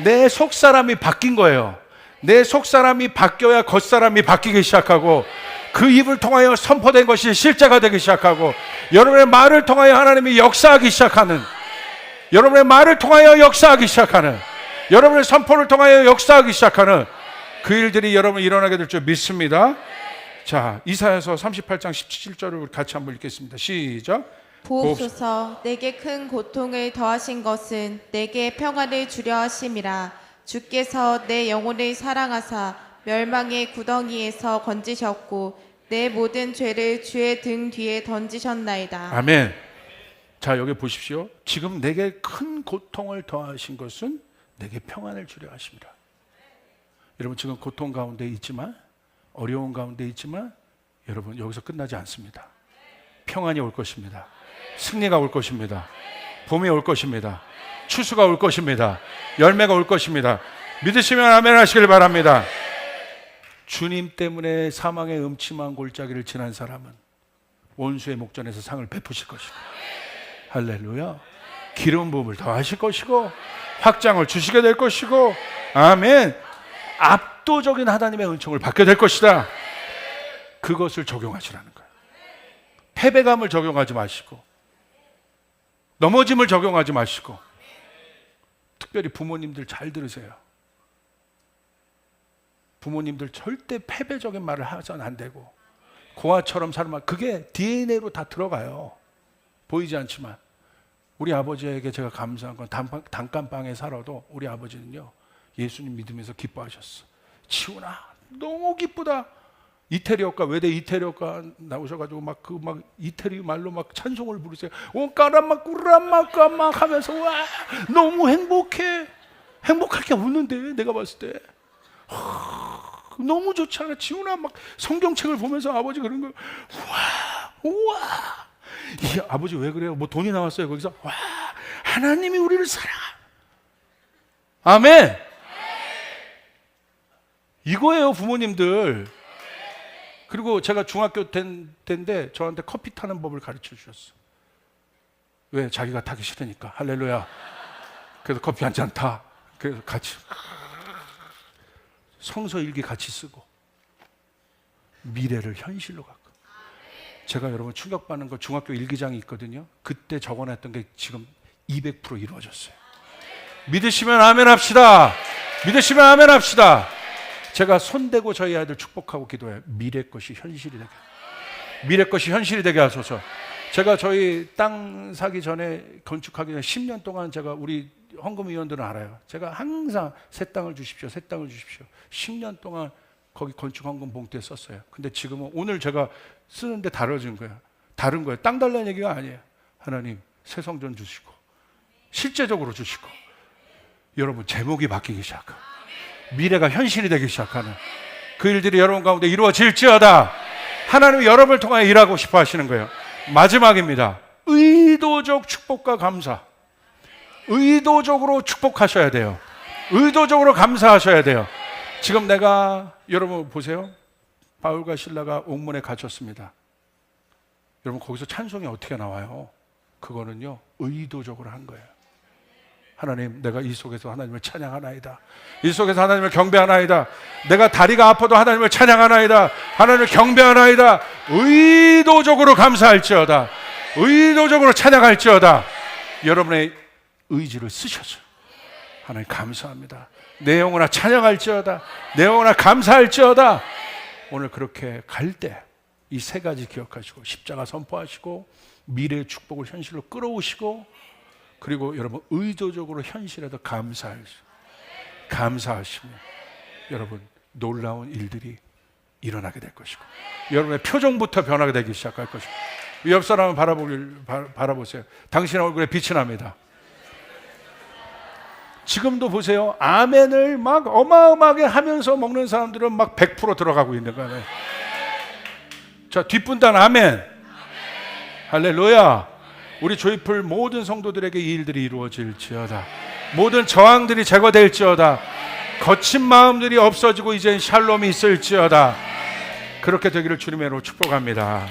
내 속사람이 바뀐 거예요. 내 속사람이 바뀌어야 겉사람이 바뀌기 시작하고 그 입을 통하여 선포된 것이 실제가 되기 시작하고 여러분의 말을 통하여 하나님이 역사하기 시작하는, 여러분의 말을 통하여 역사하기 시작하는, 여러분의 선포를 통하여 역사하기 시작하는 그 일들이 여러분 일어나게 될 줄 믿습니다. 자, 이사야서 38장 17절을 같이 한번 읽겠습니다. 시작. 보옵소서. 내게 큰 고통을 더하신 것은 내게 평안을 주려 하심이라. 주께서 내 영혼을 사랑하사 멸망의 구덩이에서 건지셨고 내 모든 죄를 주의 등 뒤에 던지셨나이다. 아멘. 자, 여기 보십시오. 지금 내게 큰 고통을 더하신 것은 내게 평안을 주려 하십니다. 여러분 지금 고통 가운데 있지만, 어려운 가운데 있지만 여러분 여기서 끝나지 않습니다. 평안이 올 것입니다. 승리가 올 것입니다. 봄이 올 것입니다. 추수가 올 것입니다. 열매가 올 것입니다. 믿으시면 아멘 하시길 바랍니다. 주님 때문에 사망의 음침한 골짜기를 지난 사람은 원수의 목전에서 상을 베푸실 것이고, 할렐루야, 기름 부음을 더하실 것이고 확장을 주시게 될 것이고, 아멘, 압도적인 하나님의 은총을 받게 될 것이다. 그것을 적용하시라는 거예요. 패배감을 적용하지 마시고, 넘어짐을 적용하지 마시고. 특별히 부모님들 잘 들으세요. 부모님들 절대 패배적인 말을 하셔는 안 되고, 고아처럼 살면 그게 DNA로 다 들어가요. 보이지 않지만 우리 아버지에게 제가 감사한 건 단칸방에 살아도 우리 아버지는요 예수님 믿으면서 기뻐하셨어. 지훈아 너무 기쁘다. 이태리어과 외대 이태리어과 나오셔가지고 막 이태리 말로 막 찬송을 부르세요. 온까라막 꾸라막 까막 하면서 와 너무 행복해. 행복할 게 없는데 내가 봤을 때 너무 좋잖아. 지훈아 막 성경책을 보면서 아버지 그런 거 우와 이 아버지 왜 그래요? 뭐 돈이 나왔어요 거기서? 와 하나님이 우리를 사랑하. 아멘. 이거예요 부모님들. 그리고 제가 중학교 때인데 저한테 커피 타는 법을 가르쳐 주셨어. 왜? 자기가 타기 싫으니까. 할렐루야. 그래서 커피 한 잔 타. 그래서 같이 성서 일기 같이 쓰고 미래를 현실로 갖고. 제가 여러분 충격받는 거 중학교 일기장이 있거든요. 그때 적어놨던 게 지금 200% 이루어졌어요. 믿으시면 아멘 합시다. 믿으시면 아멘 합시다. 제가 손대고 저희 아이들 축복하고 기도해요. 미래 것이 현실이 되게. 미래 것이 현실이 되게 하소서. 제가 저희 땅 사기 전에 건축하기 전에 10년 동안 제가 우리 헌금위원들은 알아요. 제가 항상 새 땅을 주십시오. 새 땅을 주십시오. 10년 동안 거기 건축 헌금 봉투에 썼어요. 근데 지금은 오늘 제가 쓰는데 다른 거예요. 땅 달라는 얘기가 아니에요. 하나님 새 성전 주시고 실제적으로 주시고 여러분 제목이 바뀌기 시작하고 미래가 현실이 되기 시작하는 그 일들이 여러분 가운데 이루어질지어다. 하나님이 여러분을 통하여 일하고 싶어 하시는 거예요. 마지막입니다. 의도적 축복과 감사. 의도적으로 축복하셔야 돼요. 의도적으로 감사하셔야 돼요. 지금 내가 여러분 보세요. 바울과 실라가 옥문에 갇혔습니다. 여러분 거기서 찬송이 어떻게 나와요? 그거는요 의도적으로 한 거예요. 하나님 내가 이 속에서 하나님을 찬양하나이다. 이 속에서 하나님을 경배하나이다. 내가 다리가 아파도 하나님을 찬양하나이다. 하나님을 경배하나이다. 의도적으로 감사할지어다. 의도적으로 찬양할지어다. 여러분의 의지를 쓰셔서 하나님 감사합니다. 내 영혼아 찬양할지어다. 내 영혼아 감사할지어다. 오늘 그렇게 갈 때 이 세 가지 기억하시고 십자가 선포하시고 미래의 축복을 현실로 끌어오시고 그리고 여러분 의도적으로 현실에도 감사하시면 여러분 놀라운 일들이 일어나게 될 것이고 여러분의 표정부터 변하게 되기 시작할 것이고 옆 사람을 바라보세요. 당신 얼굴에 빛이 납니다. 지금도 보세요. 아멘을 막 어마어마하게 하면서 먹는 사람들은 막 100% 들어가고 있는 거예요. 자, 뒷분단 아멘. 할렐루야. 우리 조이풀 모든 성도들에게 이 일들이 이루어질지어다. 모든 저항들이 제거될지어다. 거친 마음들이 없어지고 이젠 샬롬이 있을지어다. 그렇게 되기를 주님의 이름으로 축복합니다.